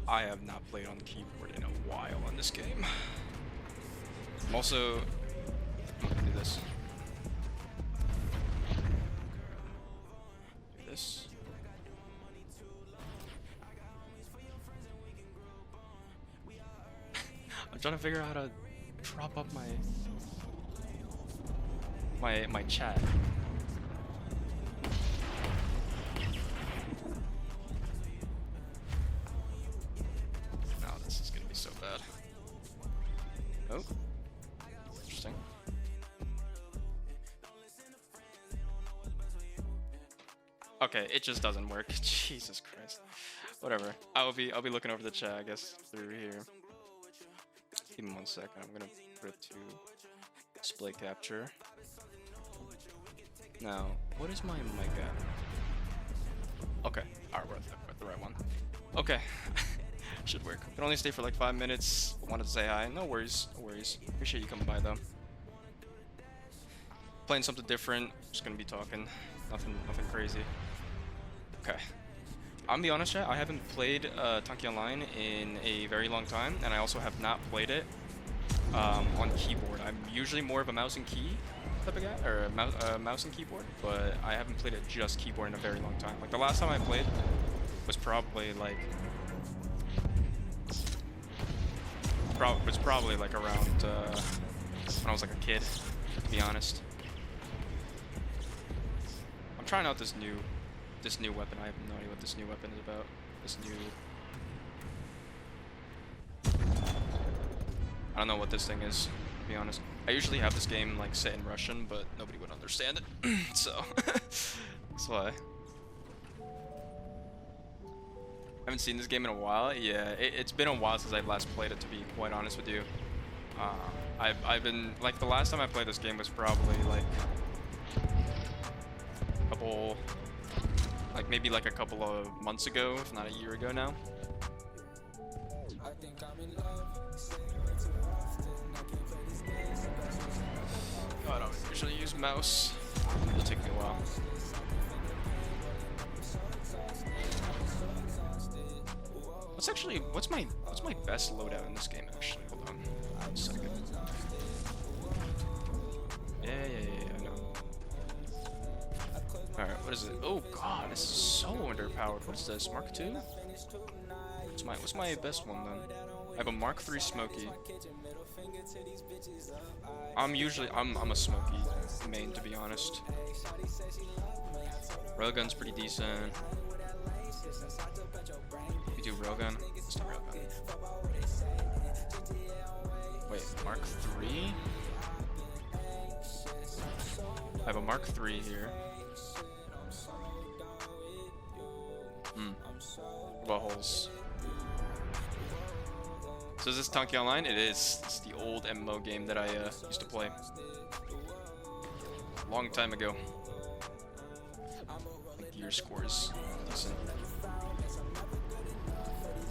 I have not played on the keyboard in a while in this game. I'm also gonna do this. Do this. I'm trying to figure out how to prop up my chat. No, this is gonna be so bad. Oh, interesting. Okay, it just doesn't work. Jesus Christ. Whatever. I'll be looking over the chat, I guess, through here. Give me 1 second. I'm gonna put it to display capture. Now, what is my mic at? Okay, alright, we're at the right one. Okay, should work. Can only stay for like 5 minutes. Wanted to say hi. No worries, no worries. Appreciate you coming by though. Playing something different. Just gonna be talking. Nothing crazy. Okay. I'm gonna be honest, chat. I haven't played Tanki Online in a very long time, and I also have not played it on keyboard. I'm usually more of a mouse and key type of guy, or a mouse and keyboard, but I haven't played it just keyboard in a very long time. Like the last time I played was probably like around when I was like a kid, to be honest. I'm trying out this new weapon. I have no idea what this new weapon is about. I don't know what this thing is, to be honest. I usually have this game like set in Russian, but nobody would understand it. So that's why. I haven't seen this game in a while. Yeah, it's been a while since I last played it, to be quite honest with you. I've been like, the last time I played this game was probably like maybe a couple of months ago, if not a year ago now. God, I don't usually use mouse. It'll take me a while. What's my best loadout in this game actually? Hold on. 1 second. Yeah, I know. Alright, what is it? Oh god, this is so underpowered. What is this? Mark II? What's my best one then? I have a Mark III Smoky. I'm a Smoky main, to be honest. Railgun's pretty decent. We do railgun. Let's do railgun. Wait, Mark III? I have a Mark III here. Buttholes. So is this Tanki Online? It is. It's the old MMO game that I used to play a long time ago. Like gear scores decent.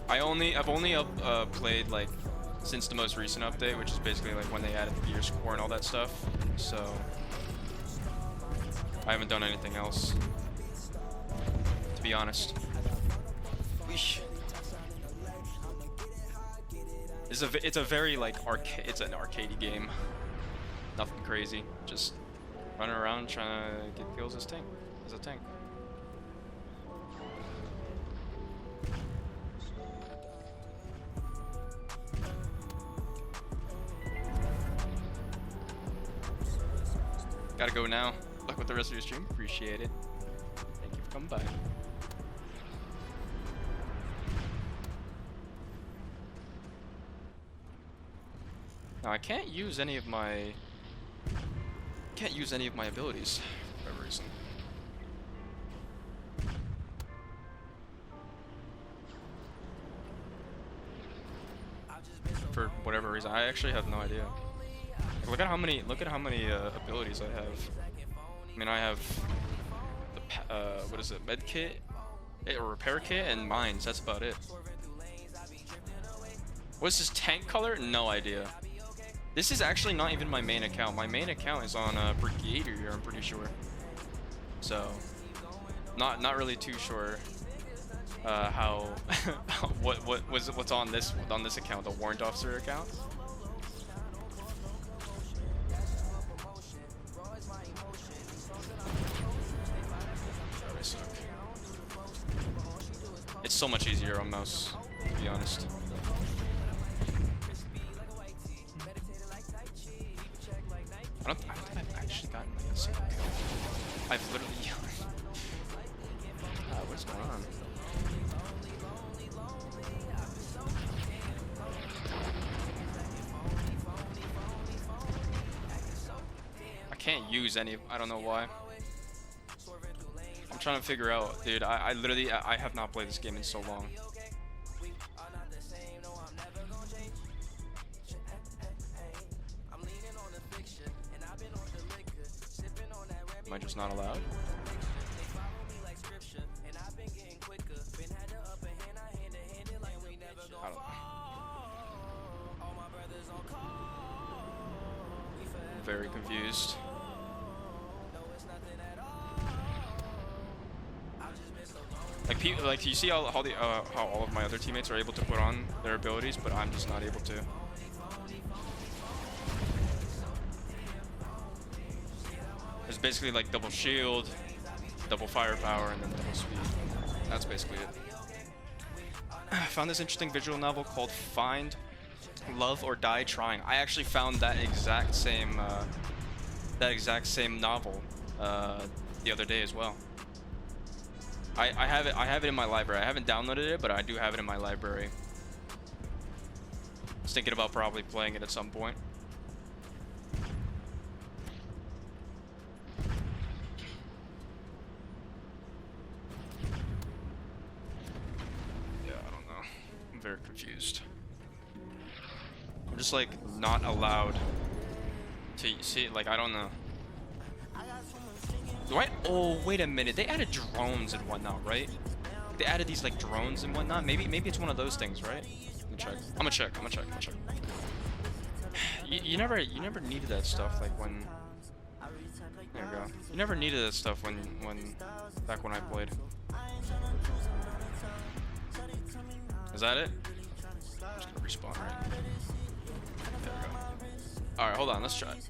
I've only played like since the most recent update, which is basically like when they added the gear score and all that stuff. So I haven't done anything else, to be honest. Weesh. It's a very like it's an arcadey game. Nothing crazy. Just running around trying to get kills as a tank. Gotta go now. Luck with the rest of your stream. Appreciate it. Thank you for coming by. Now I can't use any of my abilities for whatever reason. For whatever reason, I actually have no idea. Like, look at how many abilities I have. I mean, I have the what is it, med kit, or repair kit, and mines. That's about it. What's this tank color? No idea. This is actually not even my main account. My main account is on Brigadier here, I'm pretty sure. So Not really too sure how what's on this account, the warrant officer account. I suck. It's so much easier on mouse, to be honest. I don't think I've actually gotten like a single kill. I've literally. What's going on? I can't use any. I don't know why. I'm trying to figure out, dude. I literally I have not played this game in so long. Am I just not allowed? I don't know. I'm very confused. Like you see how all of my other teammates are able to put on their abilities, but I'm just not able to. There's basically like double shield, double firepower, and then double speed. That's basically it. I found this interesting visual novel called Find, Love, or Die Trying. I actually found that exact same novel the other day as well. I have it in my library. I haven't downloaded it, but I do have it in my library. I was thinking about probably playing it at some point. Yeah, I don't know. I'm very confused. I'm just like not allowed to see, like, I don't know. Oh, wait a minute. They added drones and whatnot, right? They added these like drones and whatnot. Maybe it's one of those things, right? I'm gonna check. You never needed that stuff like when. There you go. You never needed that stuff back when I played. Is that it? I'm just gonna respawn, right? There we go. All right, hold on. Let's try it.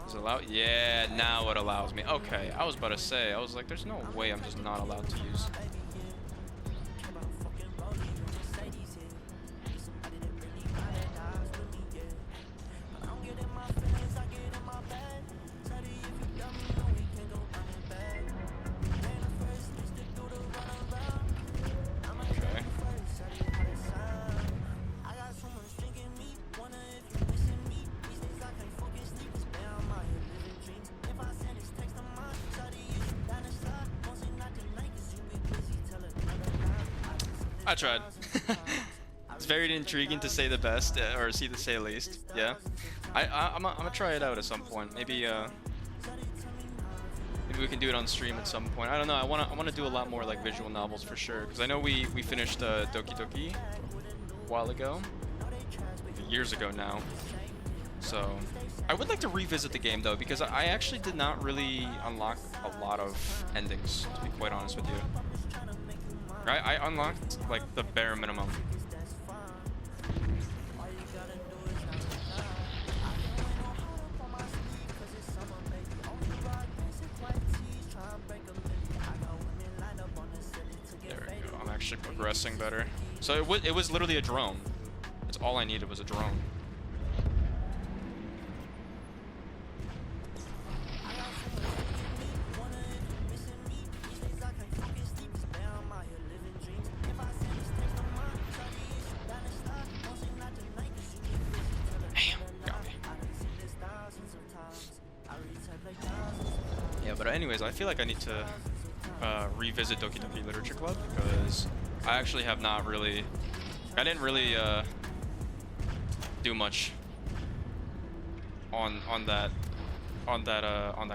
Is it allowed? Yeah, now it allows me. Okay, I was about to say, I was like, there's no way I'm just not allowed to use. I tried. It's very intriguing to say the best, or say the least. Yeah, I'm gonna try it out at some point. Maybe we can do it on stream at some point. I don't know. I wanna do a lot more like visual novels for sure. Because I know we finished Doki Doki a while ago, years ago now. So I would like to revisit the game though, because I actually did not really unlock a lot of endings, to be quite honest with you. I unlocked like the bare minimum. There we go. I'm actually progressing better. So it was literally a drone. That's all I needed was a drone. But anyways, I feel like I need to revisit Doki Doki Literature Club because I actually have not really, I didn't really do much on that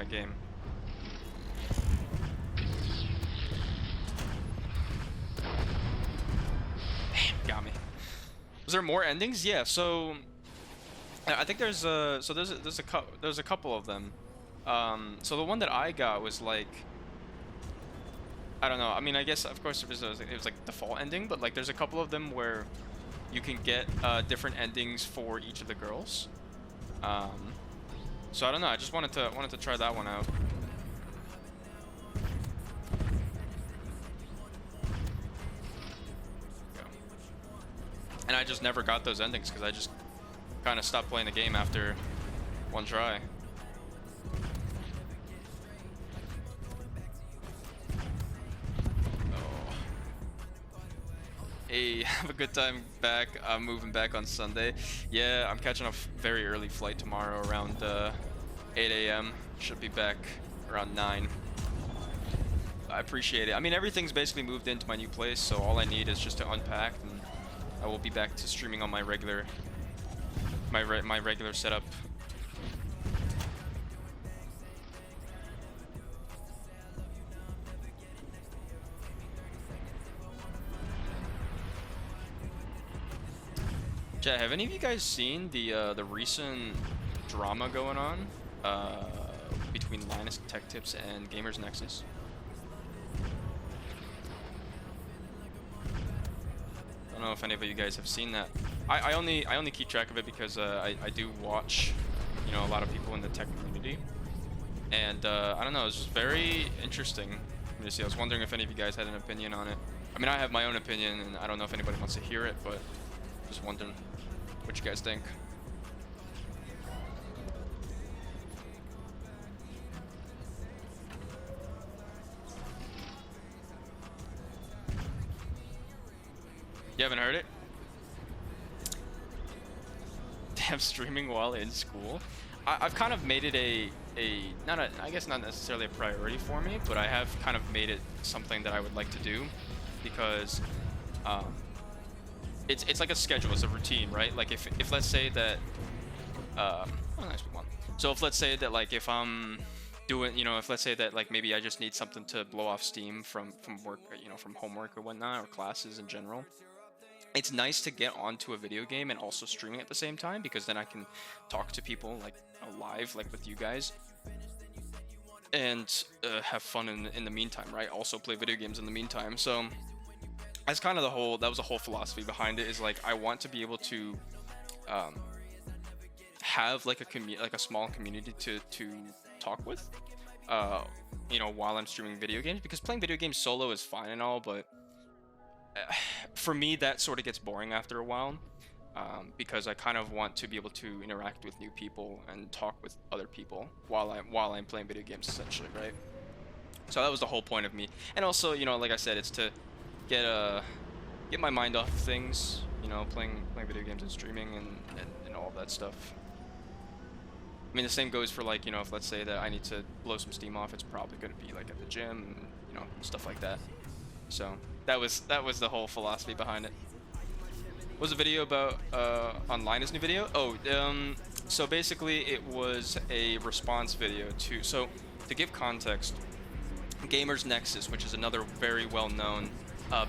game. Damn, got me. Was there more endings? Yeah. So I think there's there's a couple of them. So the one that I got was like, I don't know. I mean, I guess of course it was like default ending, but like there's a couple of them where you can get different endings for each of the girls. So I don't know. I just wanted to try that one out. And I just never got those endings because I just kind of stopped playing the game after one try. Oh. Hey, have a good time back. I'm moving back on Sunday. Yeah, I'm catching a very early flight tomorrow around 8 a.m. Should be back around 9. I appreciate it. I mean, everything's basically moved into my new place, so all I need is just to unpack, and I will be back to streaming on my regular setup. Chat, have any of you guys seen the recent drama going on between Linus Tech Tips and Gamers Nexus? I don't know if any of you guys have seen that. I only keep track of it because I do watch, you know, a lot of people in the tech community, and I don't know, it's just very interesting to see. I was wondering if any of you guys had an opinion on it. I mean, I have my own opinion, and I don't know if anybody wants to hear it, but just wondering what you guys think. You haven't heard it? Damn, streaming while in school. I've kind of made it I guess not necessarily a priority for me, but I have kind of made it something that I would like to do, because it's like a schedule, it's a routine, right? Like if let's say that oh, nice one. So if let's say that like if I'm doing, you know, if let's say that like maybe I just need something to blow off steam from work, you know, from homework or whatnot, or classes in general, it's nice to get onto a video game and also streaming at the same time, because then I can talk to people like live, like with you guys, and have fun in the meantime, right? Also play video games in the meantime. So that's kind of that was the whole philosophy behind it, is like I want to be able to have like a small community to talk with, you know, while I'm streaming video games, because playing video games solo is fine and all, but for me that sort of gets boring after a while, because I kind of want to be able to interact with new people and talk with other people while I'm playing video games, essentially, right? So that was the whole point of me. And also, you know, like I said, it's to get my mind off of things, you know, playing video games and streaming and all of that stuff. I mean, the same goes for, like, you know, if let's say that I need to blow some steam off, it's probably going to be like at the gym and, you know, stuff like that. So that was the whole philosophy behind it. What was the video about on Linus' new video? Oh, so basically it was a response video to give context, Gamers Nexus, which is another very well-known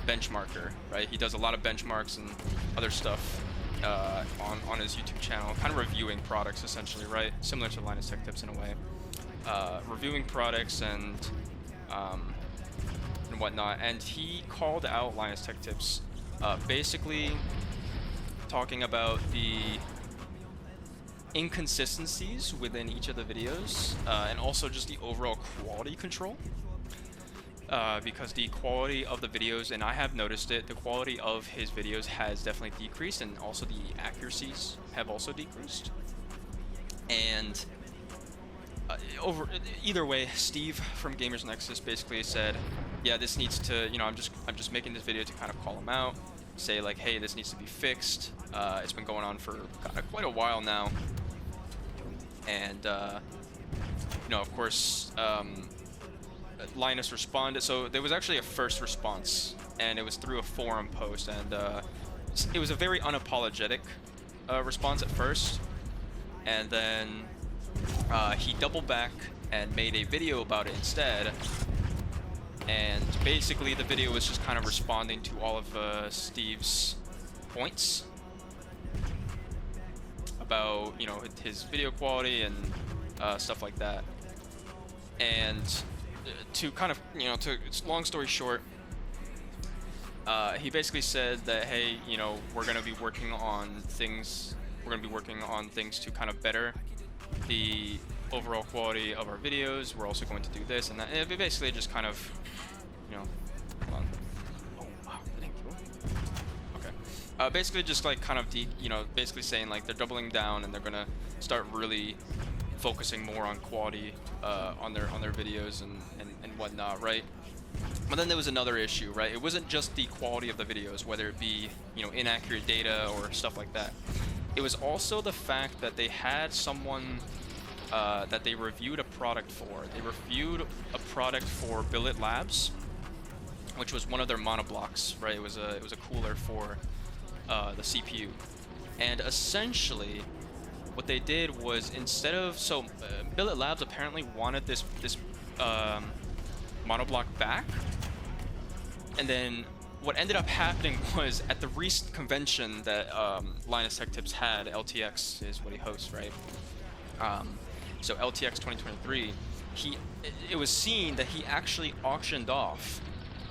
benchmarker, right? He does a lot of benchmarks and other stuff on his YouTube channel, kind of reviewing products essentially, right? Similar to Linus Tech Tips in a way, reviewing products and whatnot. And he called out Linus Tech Tips, basically talking about the inconsistencies within each of the videos, and also just the overall quality control. Because the quality of the videos, and I have noticed it, the quality of his videos has definitely decreased, and also the accuracies have also decreased. And either way, Steve from Gamers Nexus basically said, yeah, this needs to, you know, I'm just making this video to kind of call him out, say like, hey, this needs to be fixed. It's been going on for quite a while now, and you know, of course, Linus responded. So there was actually a first response, and it was through a forum post, and it was a very unapologetic response at first, and then he doubled back and made a video about it instead. And basically the video was just kind of responding to all of Steve's points. about, you know, his video quality and stuff like that. And to kind of, you know, it's long story short, he basically said that, hey, you know, we're going to be working on things. We're going to be working on things to kind of better the overall quality of our videos. We're also going to do this and that. And it basically just kind of, you know, hold on. Oh wow, thank you. Okay. Basically just like kind of you know, basically saying like they're doubling down and they're gonna start really focusing more on quality on their videos and whatnot, right? But then there was another issue, right? It wasn't just the quality of the videos, whether it be, you know, inaccurate data or stuff like that. It was also the fact that they had someone that they reviewed a product for. They reviewed a product for Billet Labs, which was one of their monoblocks, right? It was a cooler for the CPU, and essentially what they did was, instead of Billet Labs apparently wanted this monoblock back, and then what ended up happening was at the recent convention that Linus Tech Tips had, LTX is what he hosts, right? So LTX 2023, it was seen that he actually auctioned off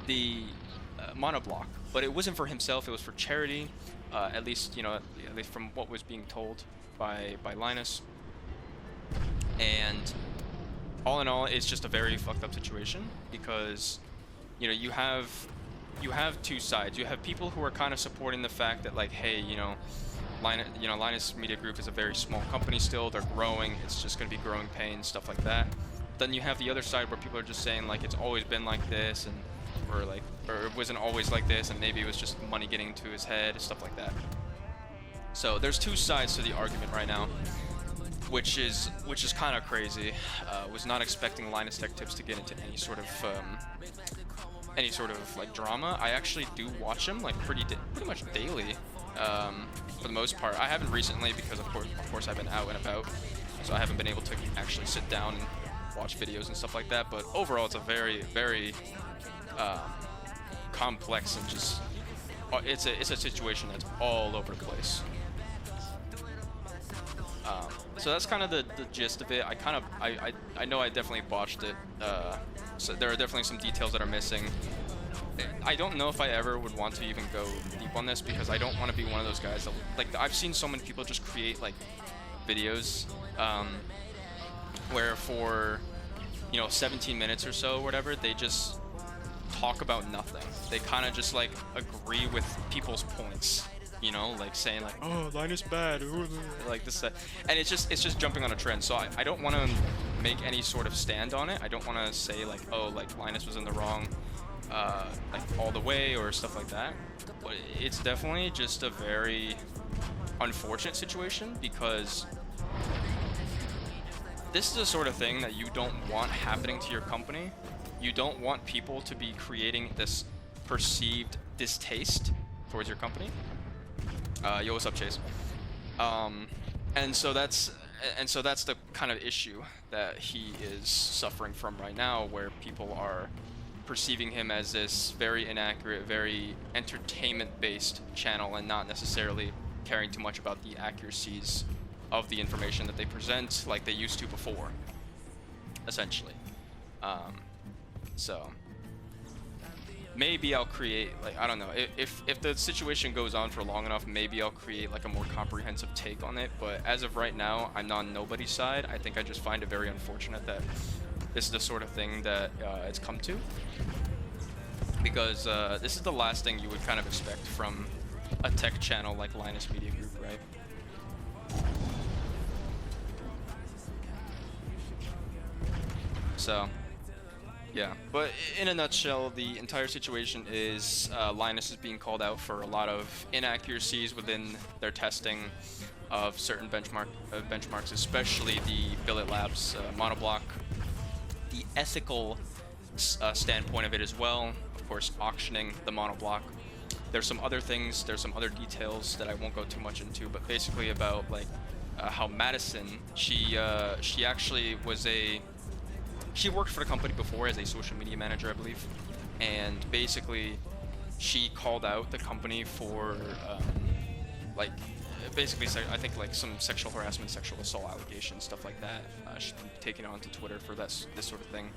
the monoblock, but it wasn't for himself, it was for charity, at least, you know, at least from what was being told by Linus. And all in all, it's just a very fucked up situation, because, you know, you have two sides. You have people who are kind of supporting the fact that, like, hey, you know, Linus Media Group is a very small company still. They're growing. It's just going to be growing pains, stuff like that. Then you have the other side where people are just saying, like, it's always been like this, and or it wasn't always like this, and maybe it was just money getting into his head, stuff like that. So there's two sides to the argument right now, which is kind of crazy. Was not expecting Linus Tech Tips to get into any sort of like drama. I actually do watch him like pretty much daily, for the most part. I haven't recently because of course I've been out and about, so I haven't been able to actually sit down and watch videos and stuff like that. But overall, it's a very complex and just it's a situation that's all over the place. So that's kind of the gist of it. I know I definitely botched it. So there are definitely some details that are missing. I don't know if I ever would want to even go deep on this, because I don't want to be one of those guys that, like, I've seen so many people just create like videos where for, you know, 17 minutes or so or whatever, they just talk about nothing. They kind of just like agree with people's points, you know, like saying like, oh, Linus bad, like this, that. And it's just jumping on a trend. So I don't want to make any sort of stand on it. I don't want to say like, oh, like Linus was in the wrong, like all the way or stuff like that. But it's definitely just a very unfortunate situation, because this is the sort of thing that you don't want happening to your company. You don't want people to be creating this perceived distaste towards your company. Yo, what's up, Chase? And so that's the kind of issue that he is suffering from right now, where people are perceiving him as this very inaccurate, very entertainment-based channel, and not necessarily caring too much about the accuracies of the information that they present like they used to before, essentially. So maybe I'll create, like, I don't know, if the situation goes on for long enough, maybe I'll create like a more comprehensive take on it. But as of right now, I'm on nobody's side. I think I just find it very unfortunate that this is the sort of thing that it's come to, because this is the last thing you would kind of expect from a tech channel like Linus Media Group, right? So yeah, but in a nutshell, the entire situation is Linus is being called out for a lot of inaccuracies within their testing of certain benchmarks, especially the Billet Labs monoblock, the ethical standpoint of it as well. Of course, auctioning the monoblock. There's some other things, there's some other details that I won't go too much into, but basically about like how Madison, she actually was she worked for the company before as a social media manager, I believe, and basically she called out the company for like basically, I think like some sexual harassment, sexual assault allegations, stuff like that, should be taken onto Twitter for this sort of thing.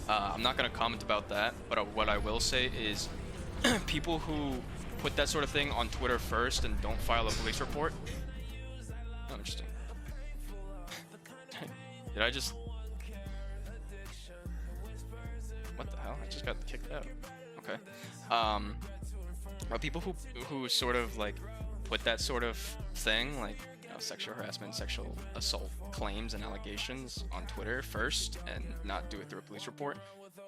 I'm not gonna comment about that, but what I will say is, people who put that sort of thing on Twitter first and don't file a police report. Oh, interesting. Did I just? What the hell? I just got kicked out. Okay. People who sort of like put that sort of thing, like, you know, sexual harassment, sexual assault claims and allegations on Twitter first and not do it through a police report,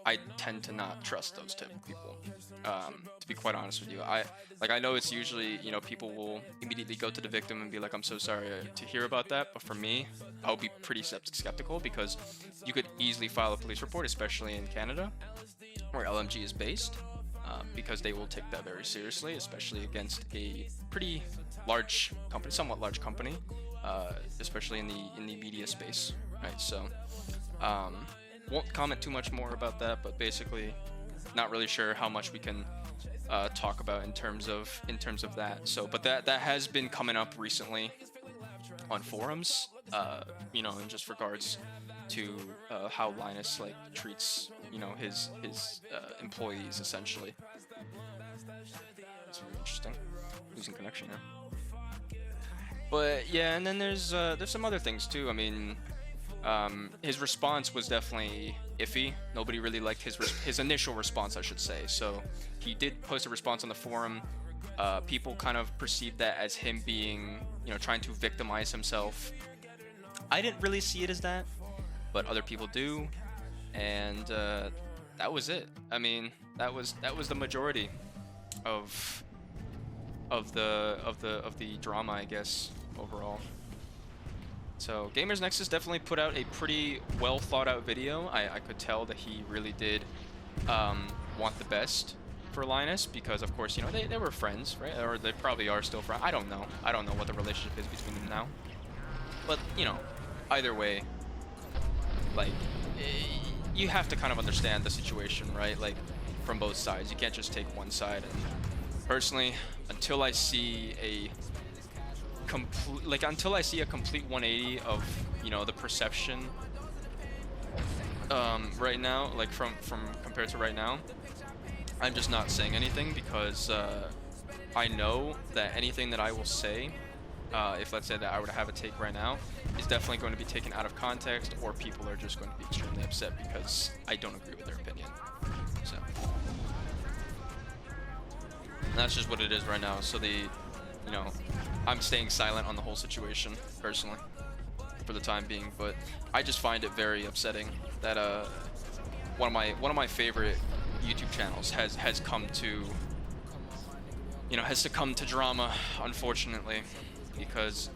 I tend to not trust those type of people. To be quite honest with you, I know it's usually, you know, people will immediately go to the victim and be like, I'm so sorry to hear about that, but for me, I'll be pretty skeptical, because you could easily file a police report, especially in Canada, where LMG is based. Because they will take that very seriously, especially against a pretty large company, somewhat large company, especially in the media space, right? So, won't comment too much more about that, but basically, not really sure how much we can talk about in terms of that. So, but that has been coming up recently on forums, you know, in just regards to how Linus like treats, you know, his employees essentially. It's really interesting. Losing connection here. But yeah, and then there's some other things too. I mean, his response was definitely iffy. Nobody really liked his initial response, I should say. So he did post a response on the forum. People kind of perceived that as him being, you know, trying to victimize himself. I didn't really see it as that, but other people do, and that was it. I mean, that was the majority of the drama, I guess, overall. So Gamers Nexus definitely put out a pretty well thought out video. I could tell that he really did want the best for Linus, because of course, you know, they were friends, right? Or they probably are still friends. I don't know what the relationship is between them now, but you know, either way, like, you have to kind of understand the situation, right? Like, from both sides. You can't just take one side. And personally, until I see a complete 180 of, you know, the perception right now, like from compared to right now, I'm just not saying anything, because I know that anything that I will say, if let's say that I were to have a take right now, is definitely going to be taken out of context, or people are just going to be extremely upset because I don't agree with their opinion. So, and that's just what it is right now. So you know, I'm staying silent on the whole situation personally for the time being, but I just find it very upsetting that one of my favorite YouTube channels has come to, you know, has succumbed to drama, unfortunately, because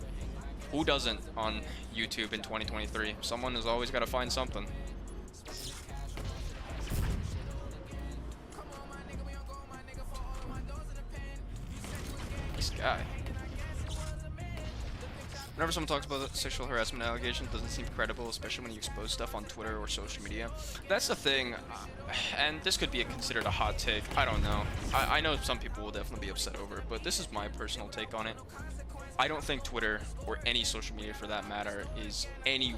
who doesn't on YouTube in 2023? Someone has always got to find something. This guy. Whenever someone talks about sexual harassment allegations, it doesn't seem credible, especially when you expose stuff on Twitter or social media. That's the thing, and this could be considered a hot take. I don't know. I know some people will definitely be upset over it, but this is my personal take on it. I don't think Twitter, or any social media for that matter, is in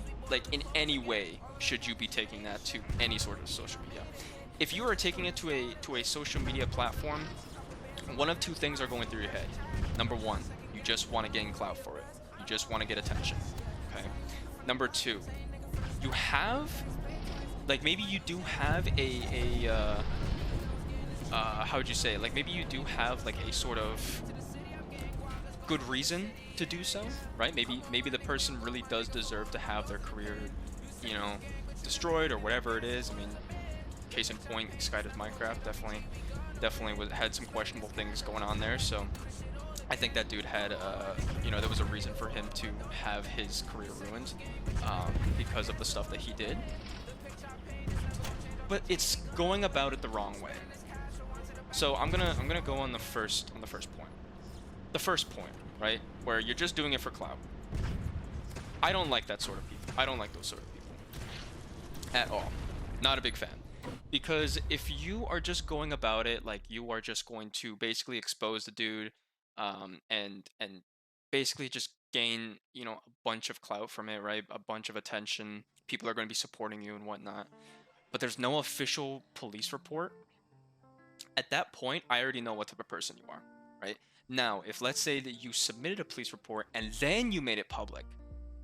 any way should you be taking that to any sort of social media. If you are taking it to a social media platform, one of two things are going through your head. Number one, you just want to gain clout for it. You just want to get attention. Okay. Number two, you have, like, maybe you do have how would you say, like, maybe you do have like a sort of good reason to do so, right? Maybe the person really does deserve to have their career, you know, destroyed or whatever it is. I mean, case in point, Sky does Minecraft definitely had some questionable things going on there. So I think that dude had, you know, there was a reason for him to have his career ruined because of the stuff that he did. But it's going about it the wrong way. So I'm gonna go on the first point. The first point, right, where you're just doing it for clout. I don't like that sort of people. I don't like those sort of people at all. Not a big fan. Because if you are just going about it like you are just going to basically expose the dude, and basically just gain, you know, a bunch of clout from it, right? A bunch of attention. People are going to be supporting you and whatnot. But there's no official police report. At that point, I already know what type of person you are, right? Now, if let's say that you submitted a police report and then you made it public,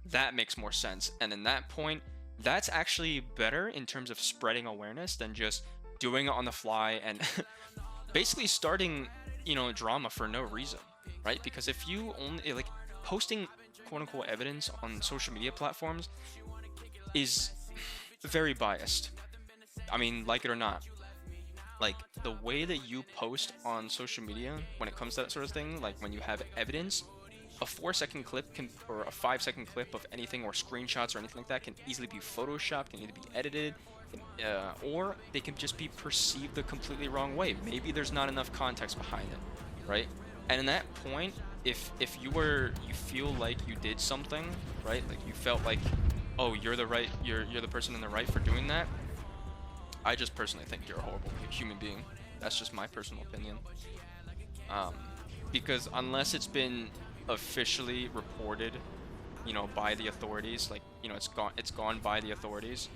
that makes more sense. And in that point, that's actually better in terms of spreading awareness than just doing it on the fly and basically starting, you know, drama for no reason, right? Because if you only like posting quote unquote evidence on social media platforms is very biased. I mean, like it or not, like the way that you post on social media when it comes to that sort of thing, like when you have evidence, a 4-second clip can, or a 5-second clip of anything or screenshots or anything like that can easily be photoshopped, can either be edited, or they can just be perceived the completely wrong way. Maybe there's not enough context behind it, right? And in that point, if you feel like you did something, right? Like you felt like, oh, you're the person in the right for doing that. I just personally think you're a horrible human being. That's just my personal opinion. Because unless it's been officially reported, you know, by the authorities, like, you know, it's gone by the authorities,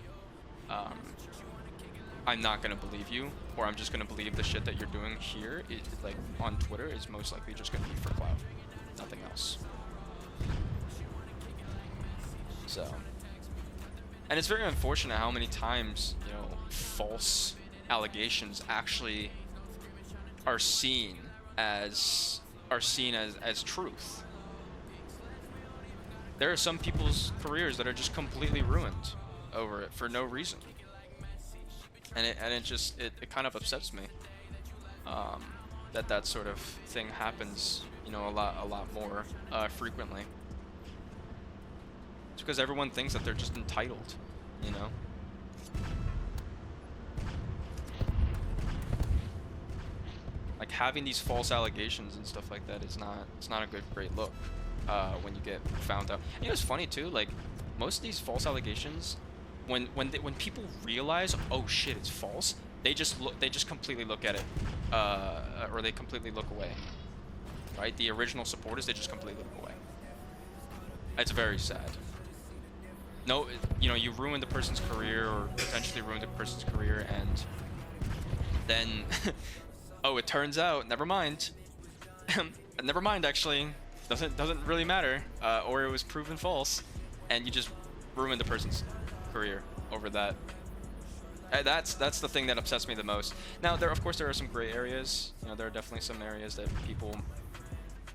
I'm not gonna believe you, or I'm just gonna believe the shit that you're doing here, like on Twitter, is most likely just gonna be for clout, nothing else. So, and it's very unfortunate how many times, you know, false allegations actually are seen as truth. There are some people's careers that are just completely ruined over it for no reason, and it kind of upsets me that sort of thing happens, you know, a lot more frequently. It's because everyone thinks that they're just entitled, you know. Like having these false allegations and stuff like that is not a great look when you get found out. And you know, it's funny too, like most of these false allegations, when people realize, oh shit, it's false, they just completely look at it, or they completely look away, right? The original supporters, they just completely look away. It's very sad. No, you know, you ruined the person's career, or potentially ruined the person's career, and then oh, it turns out, never mind. Never mind, actually. Doesn't really matter. Or it was proven false, and you just ruined the person's career over that. That's the thing that upsets me the most. Now, of course, there are some gray areas. You know, there are definitely some areas that people.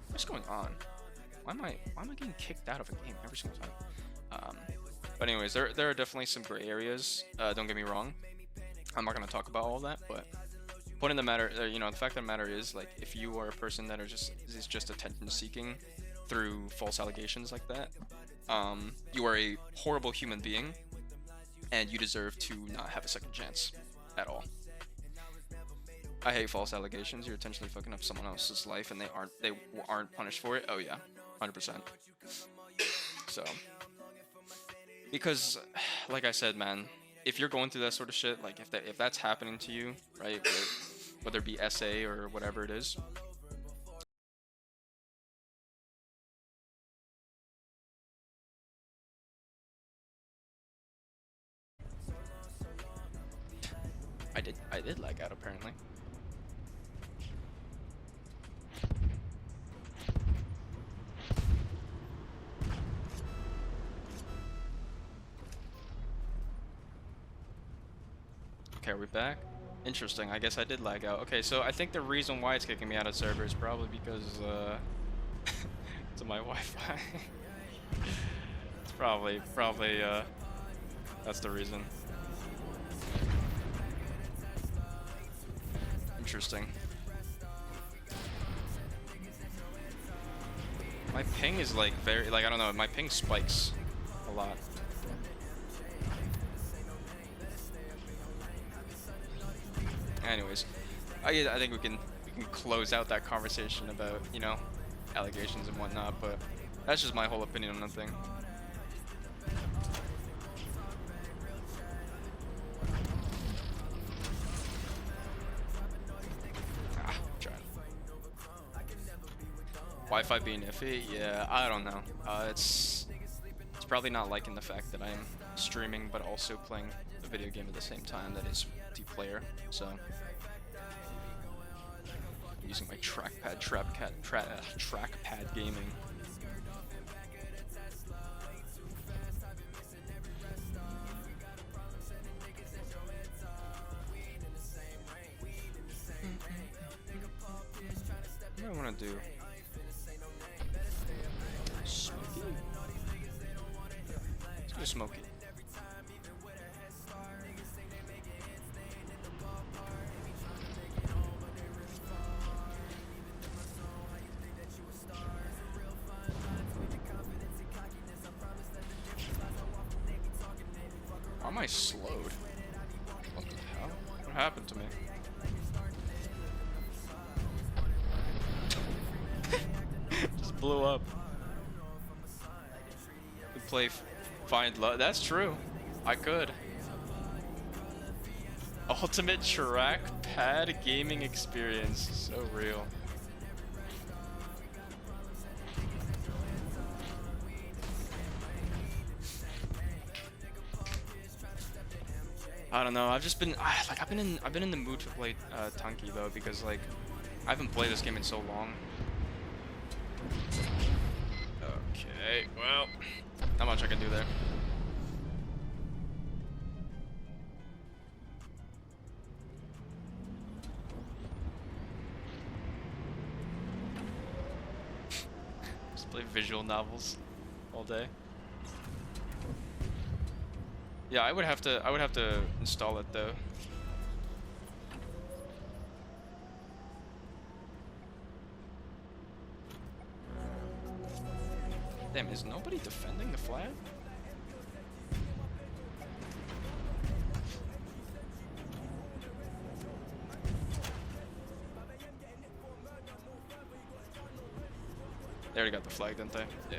What's going on? Why am I getting kicked out of a game every single time? But anyways, there are definitely some gray areas. Don't get me wrong. I'm not gonna talk about all that, but. Point in the matter, you know, the fact of the matter is, like, if you are a person that is just attention seeking through false allegations like that, you are a horrible human being, and you deserve to not have a second chance at all. I hate false allegations. You're intentionally fucking up someone else's life, and they aren't punished for it. Oh yeah, 100%. So, because, like I said, man, if you're going through that sort of shit, like if that's happening to you, right, whether it be SA or whatever it is, I did lag out apparently. Okay, are we back? Interesting, I guess I did lag out. Okay, so I think the reason why it's kicking me out of server is probably because, it's my Wi-Fi. It's probably, that's the reason. Interesting. My ping is like very, like, I don't know, my ping spikes a lot. Anyways, I think we can close out that conversation about, you know, allegations and whatnot, but that's just my whole opinion on the thing. Wi-Fi being iffy? Yeah, I don't know. It's probably not liking the fact that I'm streaming but also playing a video game at the same time that is multiplayer. So I'm using my trackpad gaming. What do I want to do? Smoky? Let's go smoky. Why am I slowed? What the hell? What happened to me? Just blew up. We play Find Love. That's true. I could. Ultimate trackpad gaming experience. So real. I don't know. I've just been I've been in the mood to play tanki though, because like I haven't played this game in so long. Okay, well, not much I can do there. Just play visual novels all day. Yeah, I would have to install it though. Damn, is nobody defending the flag? They already got the flag, didn't they? Yeah.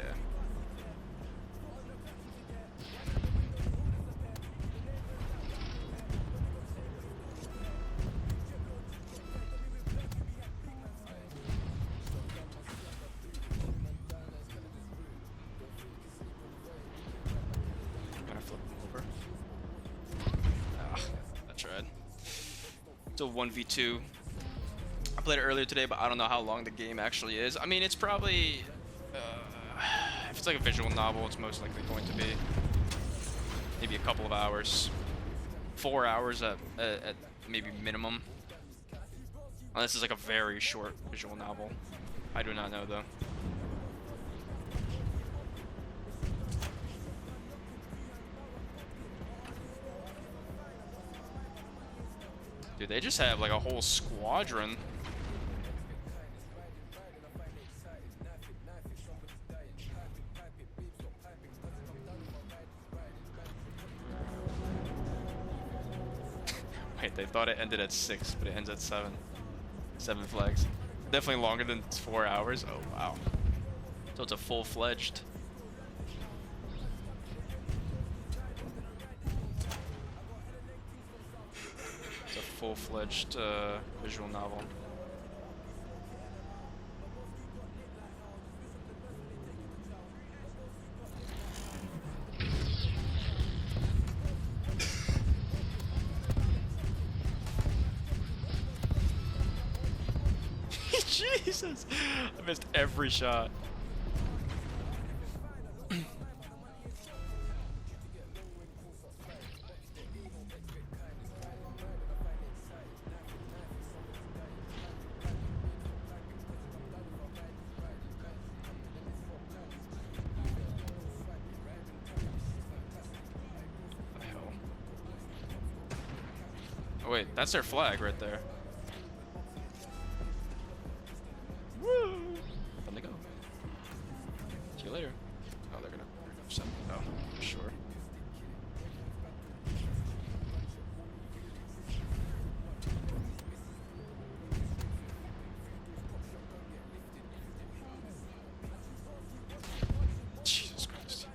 Still 1v2. I played it earlier today, but I don't know how long the game actually is. I mean, it's probably if it's like a visual novel, it's most likely going to be maybe a couple of hours, 4 hours at maybe minimum. Unless it's like a very short visual novel. I do not know though. Dude, they just have like a whole squadron. Wait, they thought it ended at 6, but it ends at 7. 7 flags. Definitely longer than 4 hours. Oh, wow. So it's a full-fledged. It's a full-fledged visual novel. Jesus! I missed every shot. Oh wait, that's their flag right there. Woo! Time to go. See you later. Oh, they're gonna upset me. Oh, sure. Jesus Christ.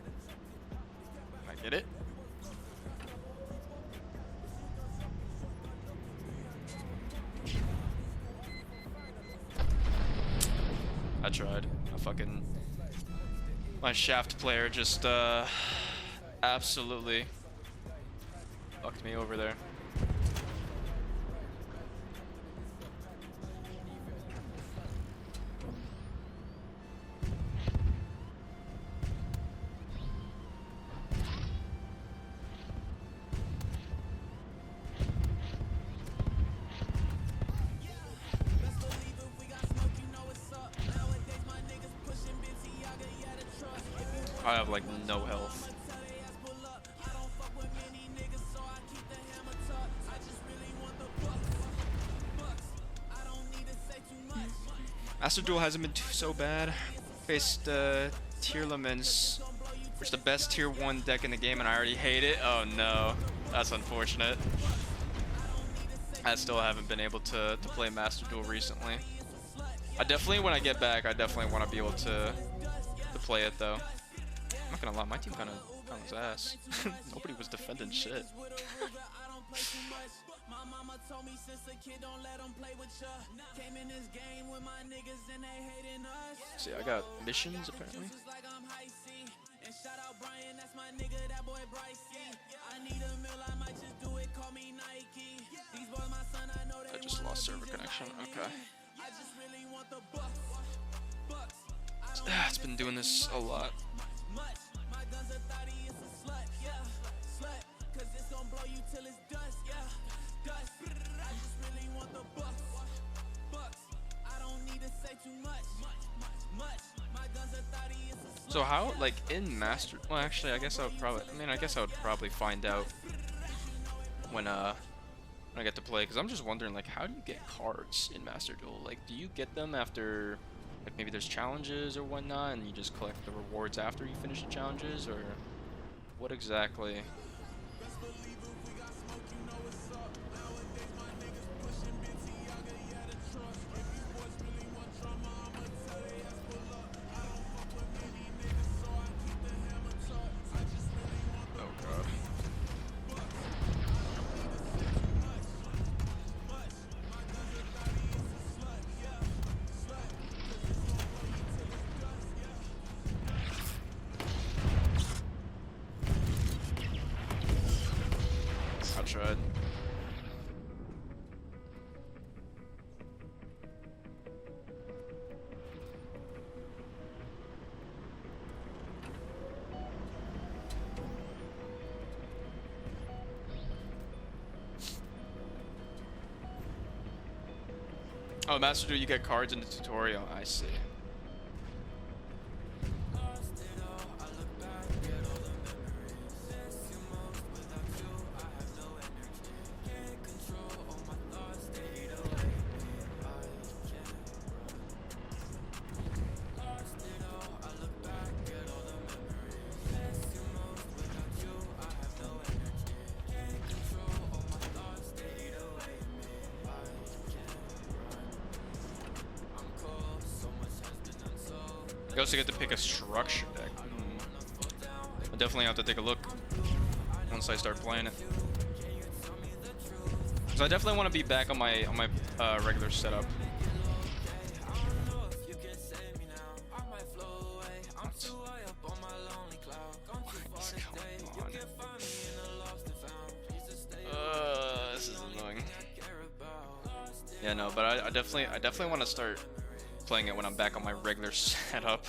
I get it. I tried. I fucking my shaft player just absolutely fucked me over there. I have like no health. Master Duel hasn't been so bad. Faced Tearlaments, which is the best tier 1 deck in the game, and I already hate it. Oh no, that's unfortunate. I still haven't been able to play Master Duel recently. I definitely, when I get back, I definitely want to be able to play it though. I'm not gonna lie, my team kind of was ass. Nobody was defending shit. See, I got missions apparently. I just lost server connection. Okay. It's been doing this a lot. So how, like, in Master, well actually I guess I would probably find out when I get to play, because I'm just wondering, like, how do you get cards in Master Duel? Like, do you get them after, like, maybe there's challenges or whatnot and you just collect the rewards after you finish the challenges, or what exactly? I tried. Oh, Master Duel, you get cards in the tutorial. I see. You also get to pick a structure deck. I'll definitely have to take a look once I start playing it. So I definitely want to be back on my regular setup. What's going on? This is annoying. Yeah, no, but I definitely want to start playing it when I'm back on my regular setup.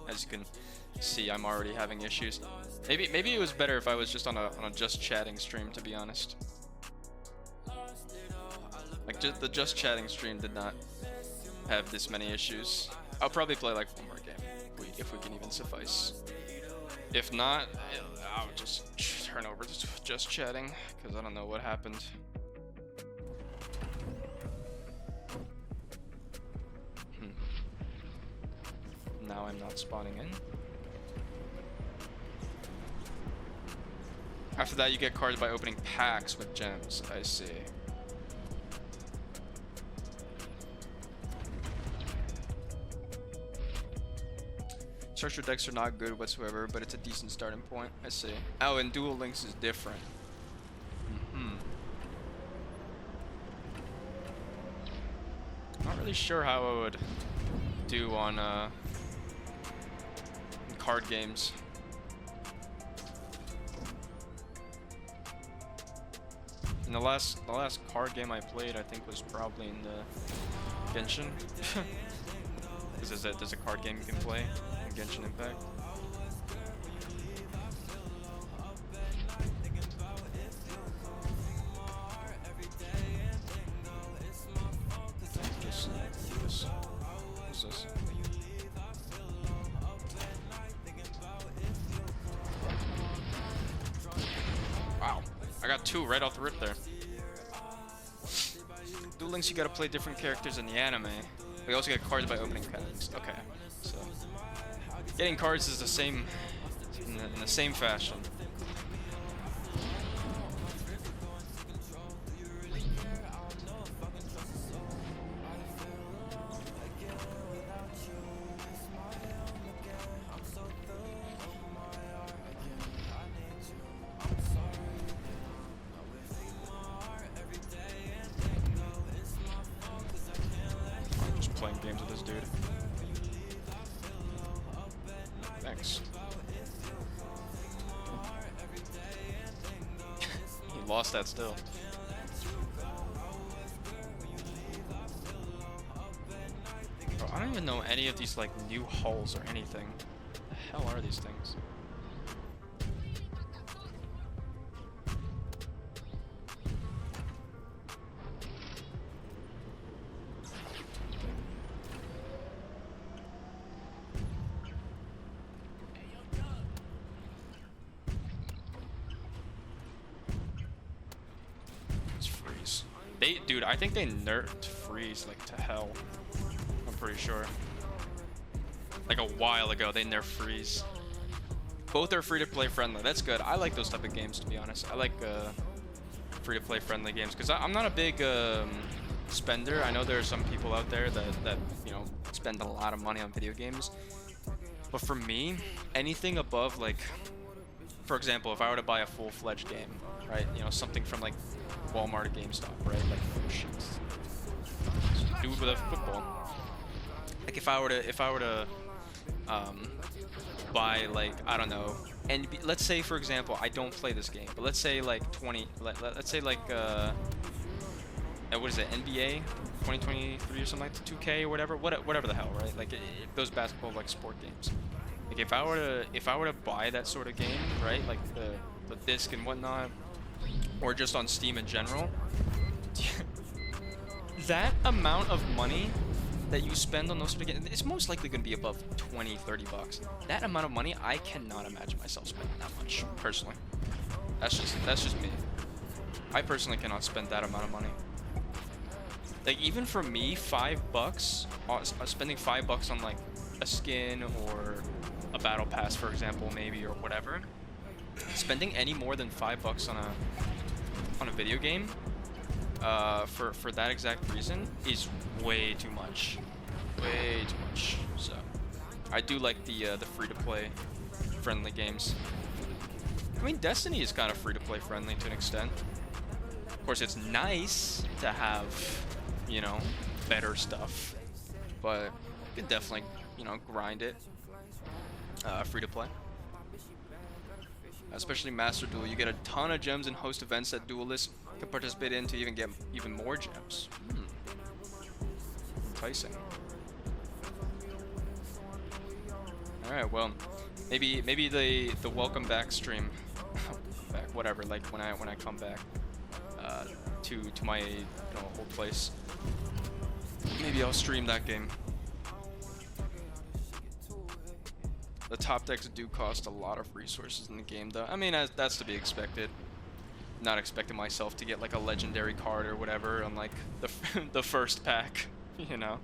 As you can see, I'm already having issues. Maybe it was better if I was just on a just chatting stream, to be honest. Like, the just chatting stream did not have this many issues. I'll probably play like one more game if we can even suffice. If not, I'll just turn over to just chatting because I don't know what happened. Now I'm not spawning in. After that, you get cards by opening packs with gems. I see. Structure decks are not good whatsoever, but it's a decent starting point. I see. Oh, and Duel Links is different. Not really sure how I would do on card games. And the last card game I played, I think, was probably in the Genshin. Because there's a card game you can play in Genshin Impact. What's this? Wow, I got 2 right off the rip there. Duel Links, you gotta play different characters in the anime. We also get cards by opening packs. Okay, so getting cards is the same in the same fashion. Playing games with this dude. Thanks. He lost that still. Bro, I don't even know any of these like new hulls or anything. What the hell are these things? Dude, I think they nerfed freeze like to hell. I'm pretty sure. Like a while ago, they nerfed freeze. Both are free-to-play friendly. That's good. I like those type of games, to be honest. I like free-to-play friendly games because I'm not a big spender. I know there are some people out there that you know spend a lot of money on video games. But for me, anything above like, for example, if I were to buy a full-fledged game, right? You know, something from like Walmart or GameStop, right? Like, oh shit, dude with a football. Like if I were to buy like, I don't know, and let's say for example I don't play this game, but let's say like let's say like what is it, NBA 2023 or something like that, 2K or whatever the hell, right? Like those basketball like sport games. Like if I were to buy that sort of game, right? Like the disc and whatnot, or just on Steam in general, that amount of money that you spend on those sort of games, it's most likely going to be above 20, 30 bucks. That amount of money, I cannot imagine myself spending that much, personally. That's just me. I personally cannot spend that amount of money. Like, even for me, $5, spending $5 on, like, a skin or a battle pass, for example, maybe, or whatever, spending any more than $5 on a video game, for that exact reason is way too much. Way too much. So I do like the free-to-play friendly games. I mean, Destiny is kind of free-to-play friendly to an extent. Of course, it's nice to have, you know, better stuff, but you can definitely, you know, grind it free-to-play. Especially Master Duel, you get a ton of gems and host events that duelists can participate in to even get even more gems. Enticing. All right, well, maybe the welcome back stream, whatever. Like when I come back to my old place, maybe I'll stream that game. The top decks do cost a lot of resources in the game, though. I mean, that's to be expected. Not expecting myself to get like a legendary card or whatever on like the first pack, you know.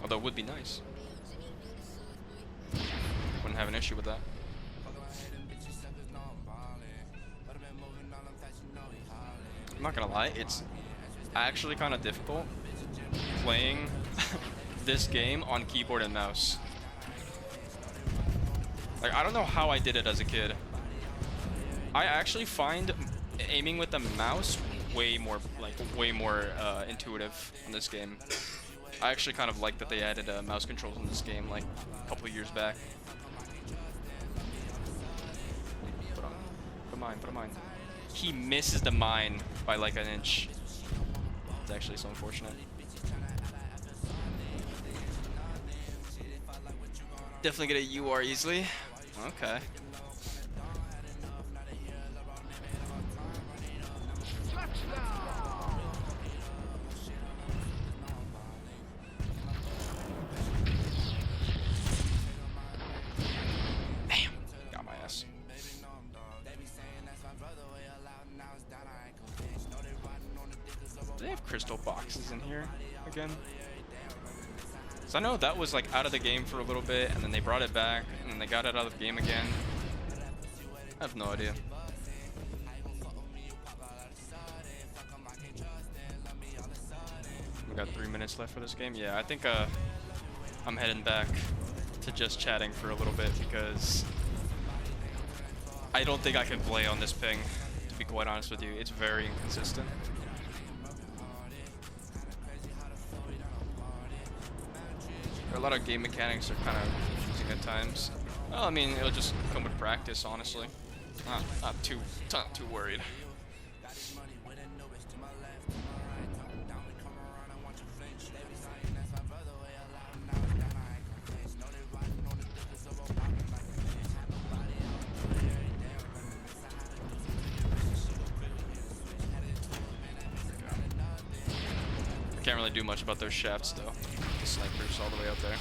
Although it would be nice. Wouldn't have an issue with that. I'm not gonna lie, it's actually kind of difficult playing this game on keyboard and mouse. Like, I don't know how I did it as a kid. I actually find aiming with the mouse way more intuitive in this game. I actually kind of like that they added mouse controls in this game like a couple years back. Put a mine, put a mine. He misses the mine by like an inch. It's actually so unfortunate. Definitely get a UR easily. Okay. Damn, got my ass. Do they have crystal boxes in here again? So I know that was like out of the game for a little bit, and then they brought it back, and then they got it out of the game again. I have no idea. We got 3 minutes left for this game. Yeah, I think I'm heading back to just chatting for a little bit because I don't think I can play on this ping, to be quite honest with you. It's very inconsistent. A lot of game mechanics are kind of confusing at times. Well, I mean, it'll just come with practice, honestly. Not too worried. Can't really do much about those shafts though. The snipers all the way out there.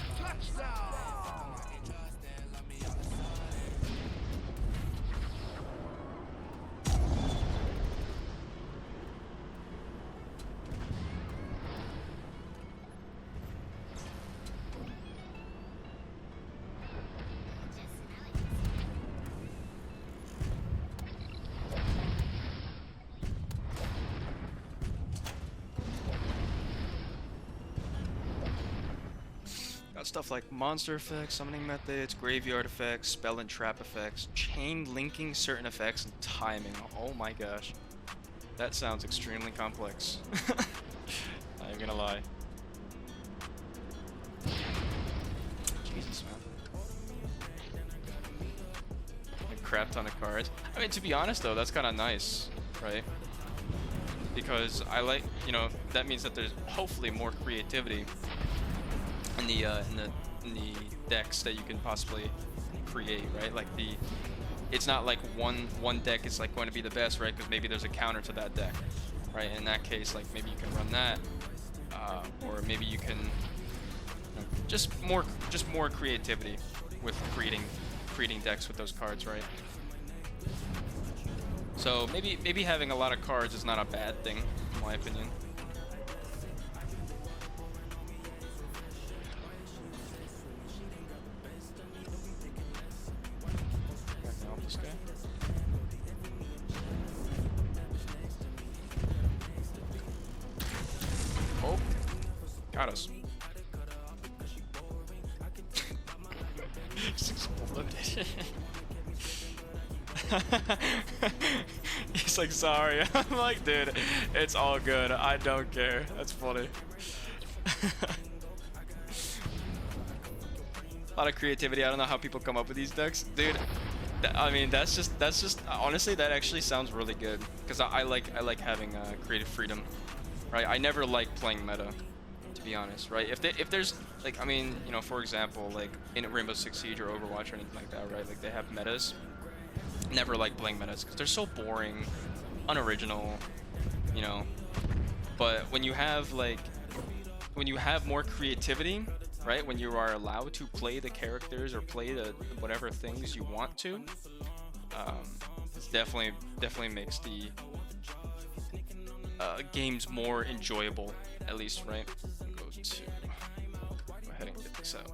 Stuff like monster effects, summoning methods, graveyard effects, spell and trap effects, chain linking certain effects, and timing. Oh my gosh. That sounds extremely complex. Not even gonna lie. Jesus, man. A crap ton of cards. I mean, to be honest though, that's kind of nice, right? Because I like, you know, that means that there's hopefully more creativity in the decks that you can possibly create, right? Like it's not like one deck is like going to be the best, right? Because maybe there's a counter to that deck, right? In that case, like maybe you can run that, or maybe you can just more creativity with creating decks with those cards, right? So maybe having a lot of cards is not a bad thing, in my opinion. Oh, got us. Just exploded. He's like, sorry. I'm like, dude, it's all good. I don't care. That's funny. A lot of creativity. I don't know how people come up with these decks, dude. I mean, that's just honestly, that actually sounds really good because I like having creative freedom, right? I never like playing meta, to be honest, right? If there's like, I mean, you know, for example, like in Rainbow Six Siege or Overwatch or anything like that, right? Like they have metas. Never like playing metas because they're so boring, unoriginal, you know. But when you have more creativity, right? When you are allowed to play the characters or play the whatever things you want to, it definitely makes the games more enjoyable, at least, right? Go ahead and get this out.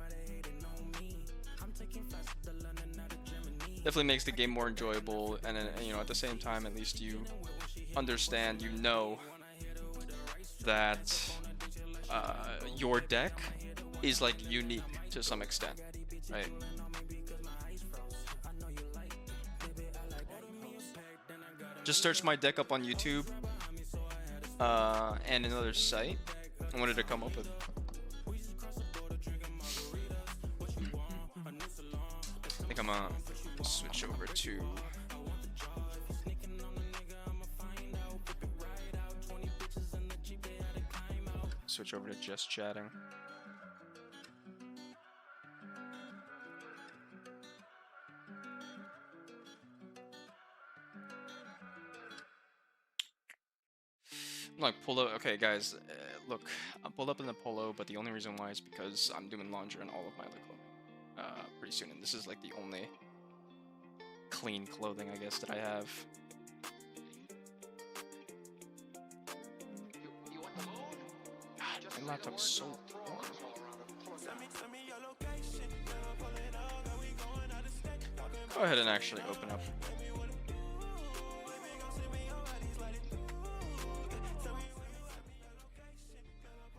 Definitely makes the game more enjoyable, and then, you know, at the same time, at least you understand, you know, that your deck is like unique to some extent, right? Just search my deck up on YouTube. and another site I wanted to come up with. I think I'm gonna switch over to just chatting. I'm like pull up. Okay, guys, look, I'm pulled up in the polo, but the only reason why is because I'm doing laundry on all of my other clothing pretty soon, and this is like the only clean clothing I guess that I have. God, my laptop's so warm. Go ahead and actually open up.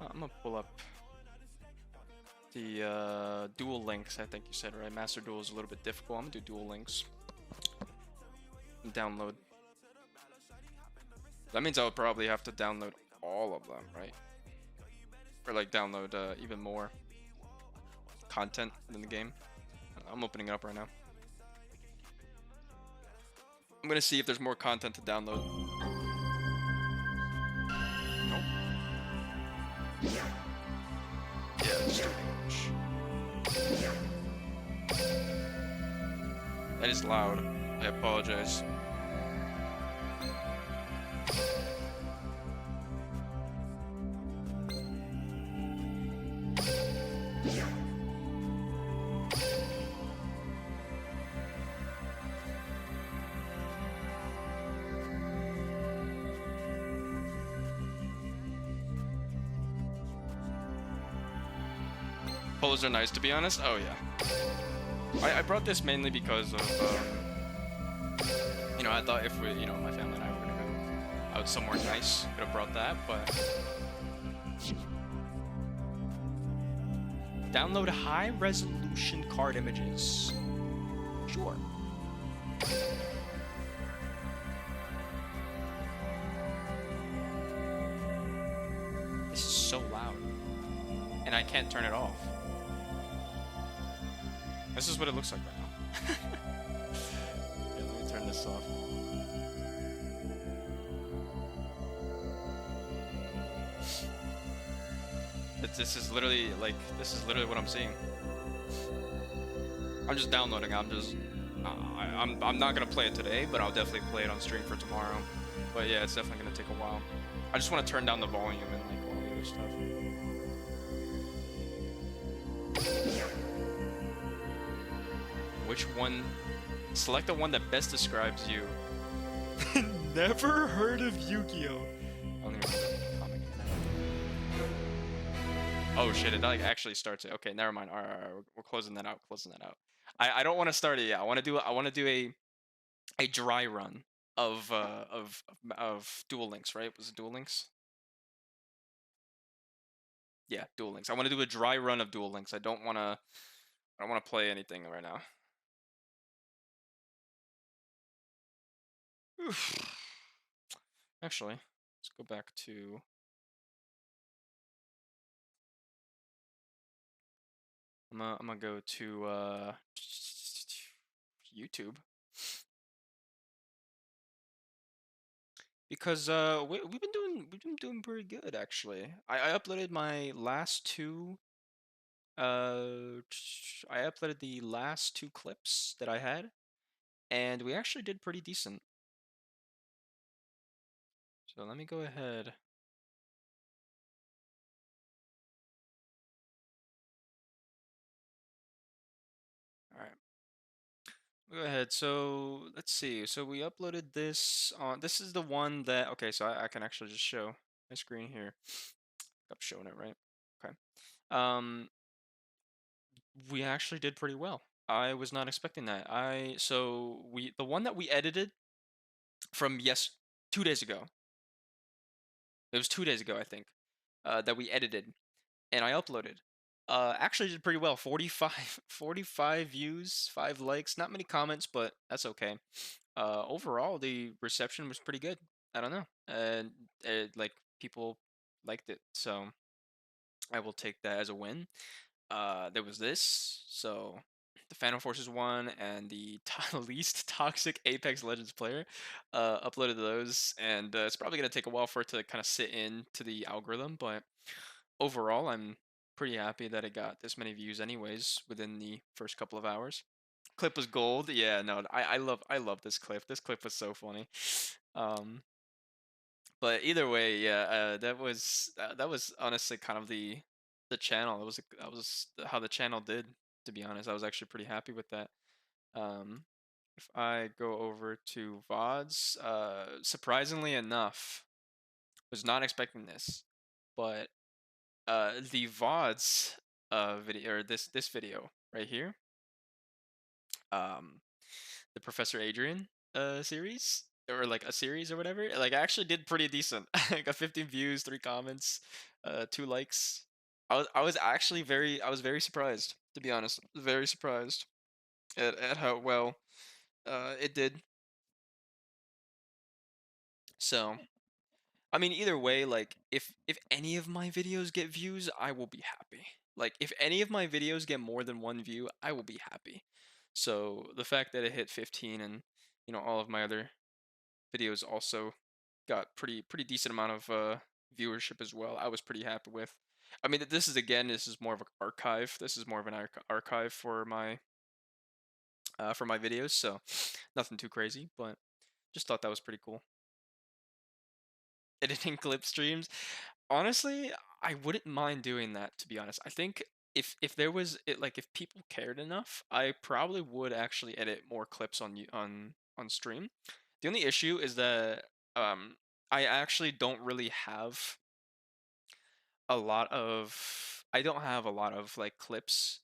I'm gonna pull up the dual links. I think you said, right? Master duel is a little bit difficult. I'm gonna do dual links. Download. That means I would probably have to download all of them, right? Or like download even more content in the game. I'm opening it up right now. I'm gonna see if there's more content to download. Nope. Yeah, that's too much. That is loud. I apologize. Polos are nice, to be honest. Oh yeah. I brought this mainly because of you know, I thought if we, you know, my family and I were gonna go out somewhere nice, could have brought that, but download high resolution card images. Sure. This is so loud, and I can't turn it off. This is what it looks like right now. Yeah, let me turn this off. This is literally like, this is literally what I'm seeing. I'm just downloading. I'm not gonna play it today, but I'll definitely play it on stream for tomorrow. But yeah, it's definitely gonna take a while. I just want to turn down the volume and like all the other stuff. Which one? Select the one that best describes you. Never heard of Yu-Gi-Oh! I don't even know the comic. Oh shit! It like actually starts it. Okay, never mind. All right, we're closing that out. I don't want to start it yet. I want to do a dry run of Duel Links. Right? Was it Duel Links? Yeah, Duel Links. I want to do a dry run of Duel Links. I don't want to play anything right now. Oof. Actually, let's go back to I'm gonna go to YouTube because we've been doing pretty good actually. I uploaded my last two I uploaded the last two clips that I had, and we actually did pretty decent. So let me go ahead. All right. Go ahead. So let's see. So we uploaded this on. This is the one that. Okay, so I can actually just show my screen here. I'm showing it right. Okay. We actually did pretty well. I was not expecting that. The one that we edited from 2 days ago. It was 2 days ago, I think, that we edited, and I uploaded. Actually did pretty well. 45 views, 5 likes. Not many comments, but that's okay. Overall, the reception was pretty good. I don't know. Like people liked it, so I will take that as a win. There was this, so the Phantom Forces one and the least toxic Apex Legends player uploaded those, and it's probably gonna take a while for it to kind of sit into the algorithm, but overall, I'm pretty happy that it got this many views, anyways, within the first couple of hours. Clip was gold. Yeah, no, I love this clip. This clip was so funny. Um, but either way, yeah, that was honestly kind of the channel. That was how the channel did. To be honest, I was actually pretty happy with that. Um, if I go over to VODs, surprisingly enough, was not expecting this, but the VODs video or this video right here, um, the Professor Adrian series or like a series or whatever, like I actually did pretty decent. I got 15 views, 3 comments, 2 likes. I was actually very surprised, to be honest. Very surprised at how well it did. So I mean, either way, like if any of my videos get views, I will be happy. Like if any of my videos get more than 1 view, I will be happy. So the fact that it hit 15 and all of my other videos also got pretty decent amount of viewership as well, I was pretty happy with. I mean, this is more of an archive. This is more of an archive for my videos, so nothing too crazy, but just thought that was pretty cool. Editing clip streams. Honestly, I wouldn't mind doing that, to be honest. I think if there was it like if people cared enough, I probably would actually edit more clips on stream. The only issue is that um I actually don't really have I don't have a lot of like clips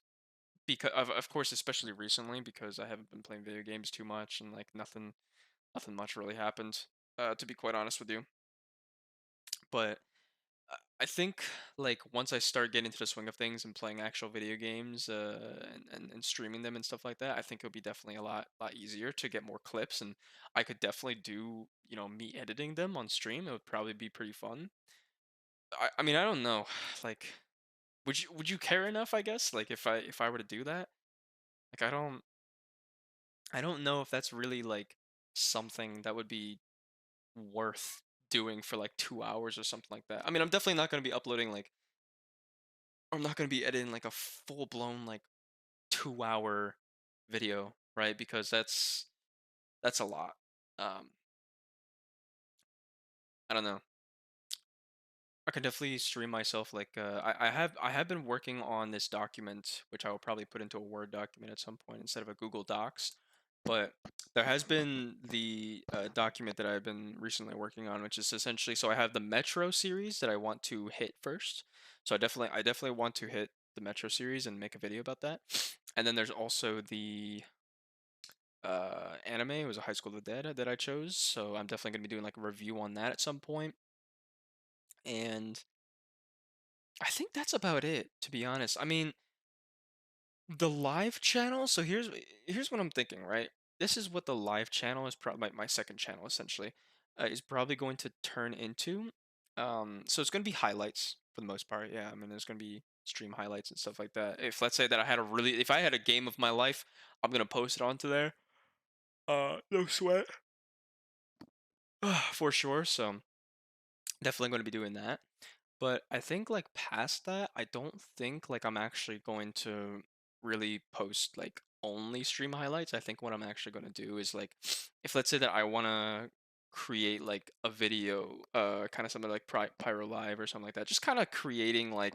because of course especially recently because I haven't been playing video games too much and like nothing much really happened to be quite honest with you. But I think like once I start getting into the swing of things and playing actual video games and streaming them and stuff like that, I think it'll be definitely a lot easier to get more clips and I could definitely do, me editing them on stream. It would probably be pretty fun. I mean, I don't know. Like would you care enough, I guess? Like if I were to do that? Like I don't know if that's really like something that would be worth doing for like 2 hours or something like that. I mean, I'm definitely not going to be uploading like I'm not gonna be editing like a full blown like 2 hour video, right? Because that's a lot. Um, I don't know. I can definitely stream myself like I have been working on this document, which I will probably put into a Word document at some point instead of a Google Docs. But there has been the document that I've been recently working on, which is essentially so I have the Metro series that I want to hit first. So I definitely want to hit the Metro series and make a video about that. And then there's also the anime. It was a High School of the Dead that I chose, so I'm definitely gonna be doing like a review on that at some point. And I think that's about it, to be honest. I mean, the live channel. So here's what I'm thinking, right? This is what the live channel is probably my second channel essentially is probably going to turn into. So it's going to be highlights for the most part. Yeah, I mean, there's going to be stream highlights and stuff like that. If let's say that if I had a game of my life, I'm gonna post it onto there. No sweat. For sure. So definitely going to be doing that. But I think like past that, I don't think like I'm actually going to really post like only stream highlights. I think what I'm actually going to do is like if let's say that I want to create like a video kind of something like Pyro Live or something like that, just kind of creating like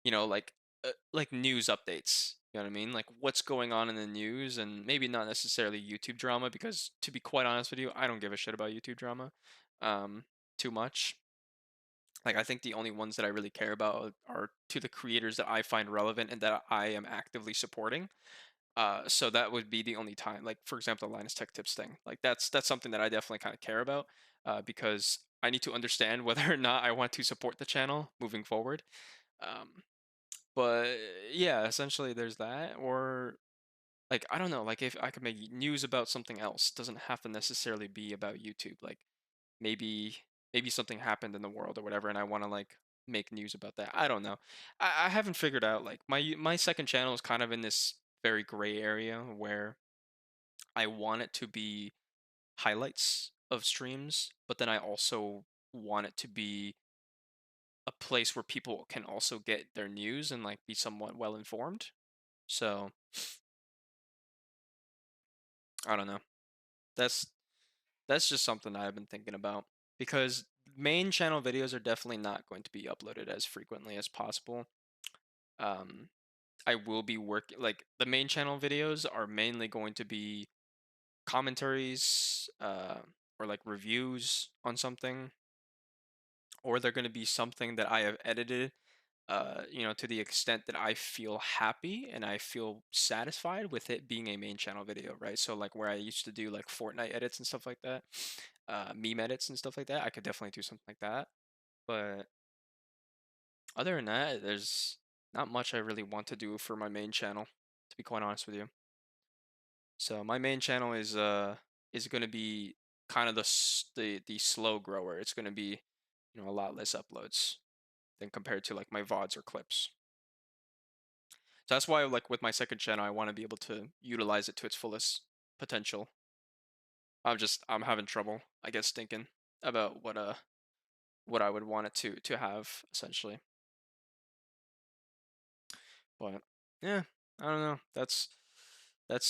news updates. You know what I mean? Like what's going on in the news and maybe not necessarily YouTube drama because to be quite honest with you, I don't give a shit about YouTube drama too much. Like I think the only ones that I really care about are to the creators that I find relevant and that I am actively supporting. So that would be the only time. Like for example, the Linus Tech Tips thing. Like that's something that I definitely kind of care about because I need to understand whether or not I want to support the channel moving forward. Um, but yeah, essentially there's that. Or like I don't know. Like if I could make news about something else, doesn't have to necessarily be about YouTube. Like maybe. maybe something happened in the world or whatever, and I want to like make news about that. I don't know. I haven't figured out like my second channel is kind of in this very gray area where I want it to be highlights of streams, but then I also want it to be a place where people can also get their news and like be somewhat well informed. So I don't know. That's that's just something I've been thinking about because main channel videos are definitely not going to be uploaded as frequently as possible. Um, I will be working like the main channel videos are mainly going to be commentaries or like reviews on something, or they're going to be something that I have edited to the extent that I feel happy and I feel satisfied with it being a main channel video, right? So like where I used to do like Fortnite edits and stuff like that, meme edits and stuff like that, I could definitely do something like that. But other than that, there's not much I really want to do for my main channel, to be quite honest with you. So my main channel is going to be kind of the slow grower. It's going to be, a lot less uploads than compared to like my VODs or clips. So that's why like with my second channel, I want to be able to utilize it to its fullest potential. I'm having trouble, I guess, thinking about what I would want it to have essentially. But yeah, I don't know. That's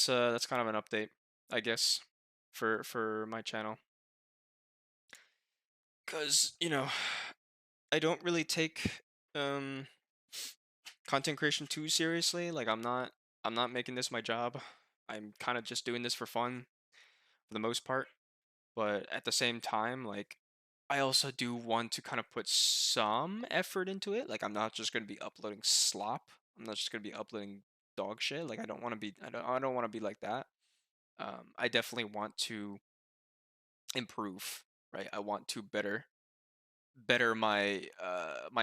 kind of an update, I guess, for my channel. Cause I don't really take um content creation too seriously. Like I'm not making this my job. I'm kind of just doing this for fun for the most part. But at the same time, like I also do want to kind of put some effort into it. Like I'm not just going to be uploading slop. I'm not just going to be uploading dog shit. Like I don't want to be like that. I definitely want to improve, right? I want to better my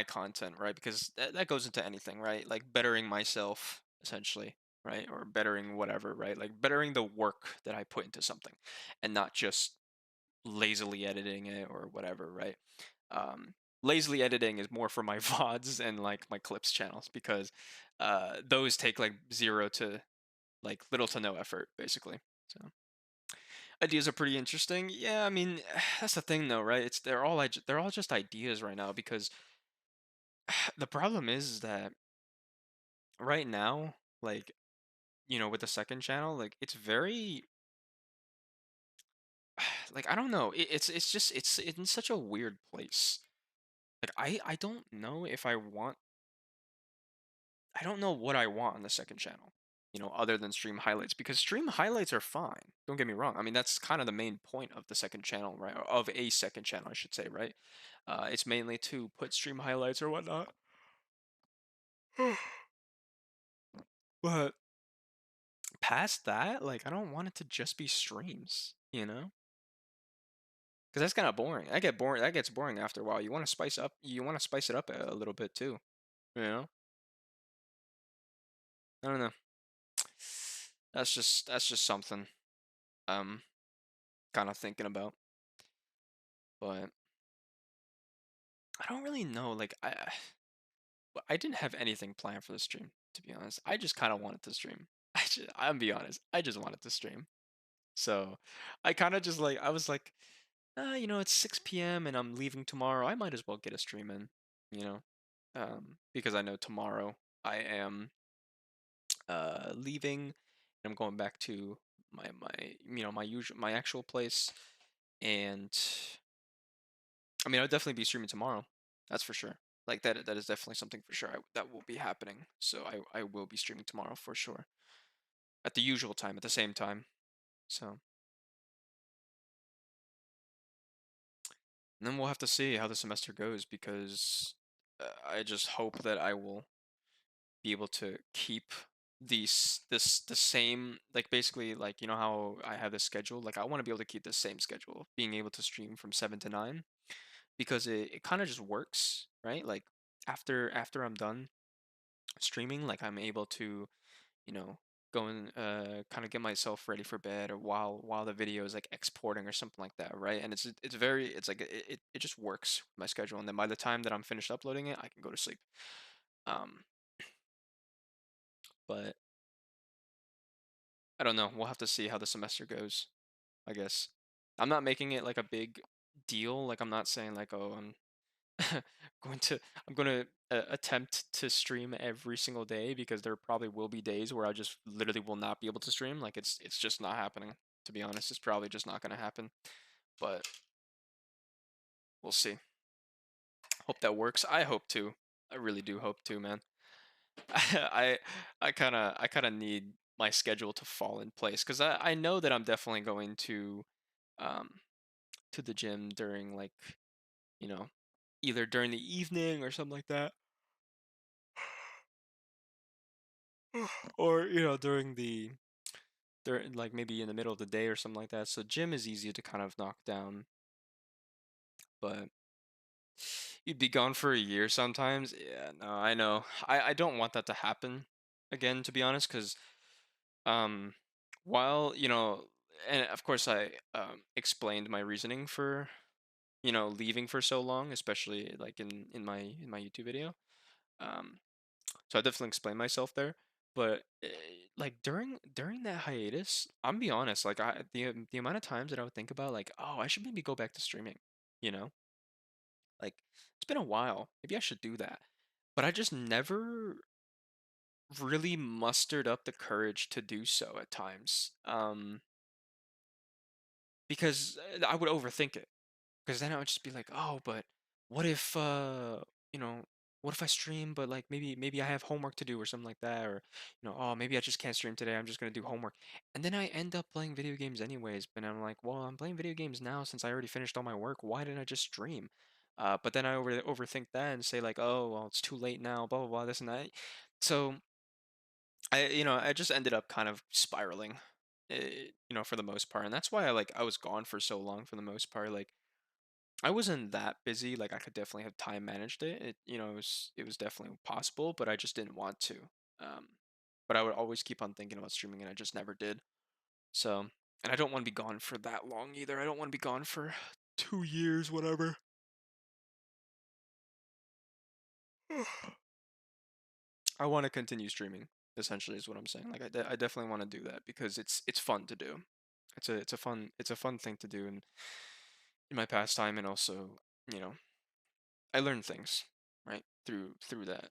content, right? Because that goes into anything, right? Like bettering myself essentially, right? Or bettering whatever, right? Like bettering the work that I put into something and not just lazily editing it or whatever, right? Lazily editing is more for my VODs and like my clips channels because those take like zero to like little to no effort basically. So ideas are pretty interesting. Yeah, I mean that's the thing though, right? They're all just ideas right now because the problem is that right now, like with the second channel, like it's very like I don't know, it's just it's in such a weird place. Like I don't know if I don't know what I want on the second channel, other than stream highlights because stream highlights are fine. Don't get me wrong. I mean, that's kind of the main point of the second channel, right? Or of a second channel, I should say, right? It's mainly to put stream highlights or whatnot. But past that, like, I don't want it to just be streams, Because that's kind of boring. I get boring. That gets boring after a while. You want to spice up. You want to spice it up a little bit too. You know. I don't know. That's just something I'm kind of thinking about. But I don't really know. Like I didn't have anything planned for the stream, to be honest. I just kind of wanted to stream. I'm be honest. I just wanted to stream. So I kind of just like I was like, it's 6 p.m. and I'm leaving tomorrow. I might as well get a stream in, you know, because I know tomorrow I am leaving and I'm going back to my actual place, and I mean I'll definitely be streaming tomorrow. That's for sure. Like that is definitely something for sure that will be happening. So I will be streaming tomorrow for sure at the usual time at the same time. So and then we'll have to see how the semester goes because I just hope that I will be able to keep the same, like basically like how I have this schedule, like I want to be able to keep the same schedule, being able to stream from 7 to 9 because it kind of just works, right? Like after I'm done streaming, like I'm able to, you know going kind of get myself ready for bed, or while the video is like exporting or something like that, right? And it's very it's like it just works with my schedule, and then by the time that I'm finished uploading it, I can go to sleep. Um, but I don't know. We'll have to see how the semester goes, I guess. I'm not making it like a big deal. Like I'm not saying like, oh, going to I'm going to attempt to stream every single day, because there probably will be days where I just literally will not be able to stream. Like it's just not happening. To be honest, it's probably just not going to happen. But we'll see. Hope that works. I hope to. I really do hope to, man. I I kind of need my schedule to fall in place, because I know that I'm definitely going um to the gym during, like, you know, either during the evening or something like that, or during, like, maybe in the middle of the day or something like that. So gym is easy to kind of knock down, but you'd be gone for a year sometimes. Yeah, no, I know. I don't want that to happen again, to be honest, because um while, and of course I explained my reasoning for, leaving for so long, especially like in my YouTube video. Um so I definitely explained myself there. But like during that hiatus, I'm be honest, like the amount of times that I would think about, like, oh, I should maybe go back to streaming, you know? Like, it's been a while. Maybe I should do that. But I just never really mustered up the courage to do so at times. Because I would overthink it. Because then I would just be like, oh, but what if, you know, what if I stream, but like maybe I have homework to do or something like that, or, oh, maybe I just can't stream today. I'm just gonna do homework, and then I end up playing video games anyways. But I'm like, well, I'm playing video games now since I already finished all my work. Why didn't I just stream? But then I overthink that and say like, oh, well, it's too late now, blah blah blah, this and that. So I just ended up kind of spiraling, for the most part, and that's why I was gone for so long for the most part. Like, I wasn't that busy. Like, I could definitely have time managed it. It was definitely possible, but I just didn't want to. Um, but I would always keep on thinking about streaming, and I just never did. So, and I don't want to be gone for that long either. I don't want to be gone for 2 years, whatever. I want to continue streaming. Essentially, is what I'm saying. Like, I definitely want to do that because it's fun to do. It's a fun thing to do in my pastime, and also, you know I learn things, right, through doing that.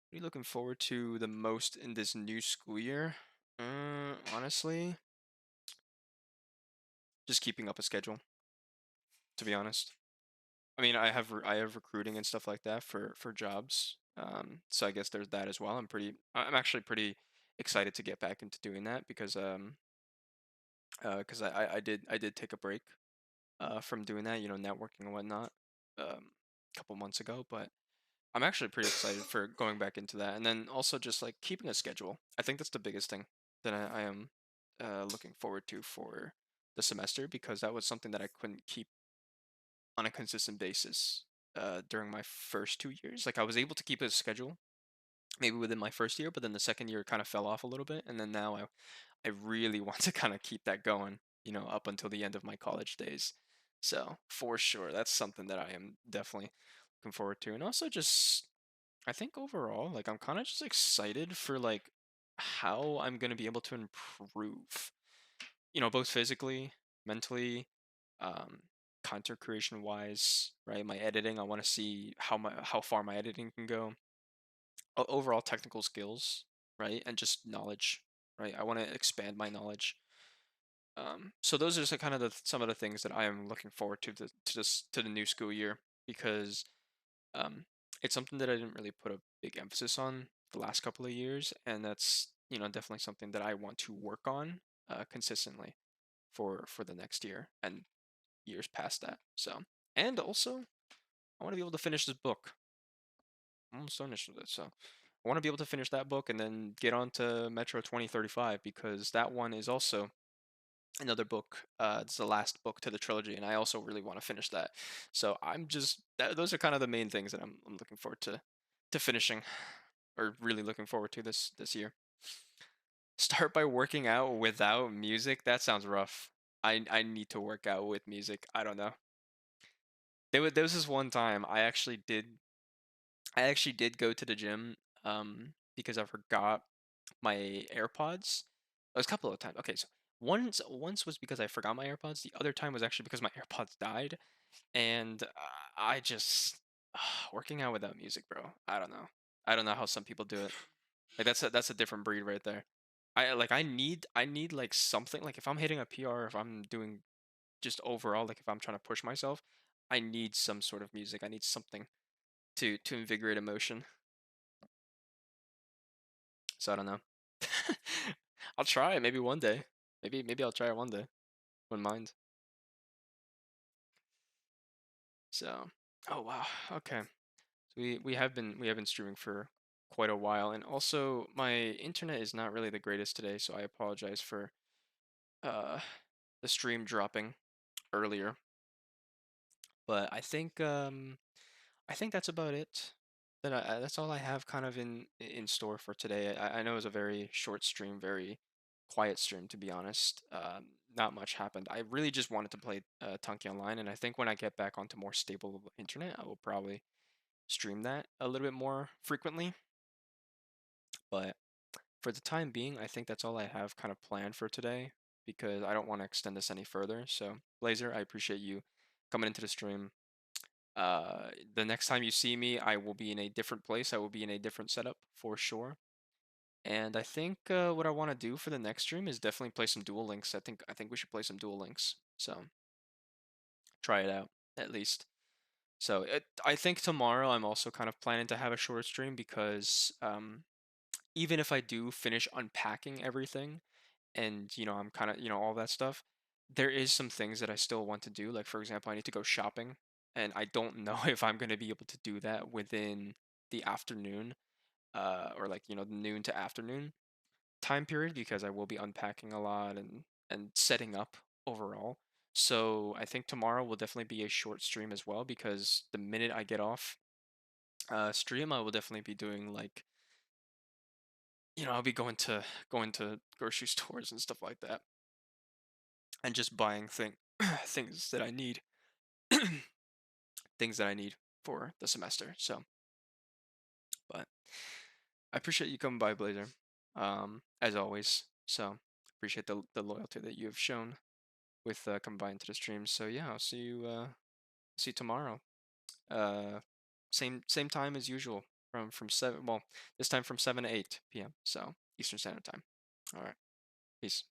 What are you looking forward to the most in this new school year? Honestly, just keeping up a schedule, to be honest. I mean, I have recruiting and stuff like that for jobs. So I guess there's that as well. I'm actually pretty excited to get back into doing that, because I did take a break from doing that, networking and whatnot, a couple months ago. But I'm actually pretty excited for going back into that, and then also just like keeping a schedule. I think that's the biggest thing that I am looking forward to for the semester, because that was something that I couldn't keep on a consistent basis during my first 2 years. Like, I was able to keep a schedule maybe within my first year, but then the second year kind of fell off a little bit, and then now I really want to kind of keep that going, up until the end of my college days. So for sure, that's something that I am definitely looking forward to, and also just I think overall, like, I'm kind of just excited for like how I'm gonna be able to improve, both physically, mentally, um, content creation wise, right? My editing, I want to see how far my editing can go. Overall technical skills, right? And just knowledge, right? I want to expand my knowledge. So those are just kind of some of the things that I am looking forward to the new school year, because um, it's something that I didn't really put a big emphasis on the last couple of years, and that's, definitely something that I want to work on consistently for the next year and years past that. So, and also, I want to be able to finish this book. I'm almost finished with it, so I want to be able to finish that book and then get on to Metro 2035, because that one is also another book. It's the last book to the trilogy, and I also really want to finish that. So those are kind of the main things that I'm looking forward to finishing or really looking forward to this year. Start by working out without music. That sounds rough. I need to work out with music. I don't know. There was this one time I actually did go to the gym because I forgot my AirPods. It was a couple of times. Okay, so once was because I forgot my AirPods. The other time was actually because my AirPods died, and I just working out without music, bro. I don't know. I don't know how some people do it. Like that's a different breed right there. I need like something like if I'm hitting a PR, if I'm doing just overall like if I'm trying to push myself, I need some sort of music. I need something to invigorate emotion. So I don't know. I'll try it maybe one day. Maybe I'll try it one day. Wouldn't mind. So oh wow. Okay. So we have been streaming for quite a while, and also my internet is not really the greatest today, so I apologize for uh the stream dropping earlier. But I think that's about it. That's all I have kind of in store for today. I know it was a very short stream, very quiet stream to be honest. Not much happened. I really just wanted to play Tanki Online, and I think when I get back onto more stable internet, I will probably stream that a little bit more frequently. But for the time being, I think that's all I have kind of planned for today because I don't want to extend this any further. So, Blazer, I appreciate you coming into the stream. The next time you see me, I will be in a different place. I will be in a different setup for sure. And I think what I want to do for the next stream is definitely play some Duel Links. I think we should play some Duel Links. So try it out at least. So I think tomorrow I'm also kind of planning to have a shorter stream because even if I do finish unpacking everything and I'm kind of all that stuff, there is some things that I still want to do. Like for example, I need to go shopping, and I don't know if I'm going to be able to do that within the afternoon, or like the noon to afternoon time period because I will be unpacking a lot and setting up overall. So I think tomorrow will definitely be a short stream as well because the minute I get off stream, I will definitely be doing like I'll be going to grocery stores and stuff like that and just buying things that I need, things that I need for the semester. So, but I appreciate you coming by, Blazer, as always. So appreciate the loyalty that you have shown with coming by into the stream. So yeah, I'll see you tomorrow. Uh, same time as usual from 7. Well, this time from 7 to 8 p.m. So Eastern Standard Time. All right, peace.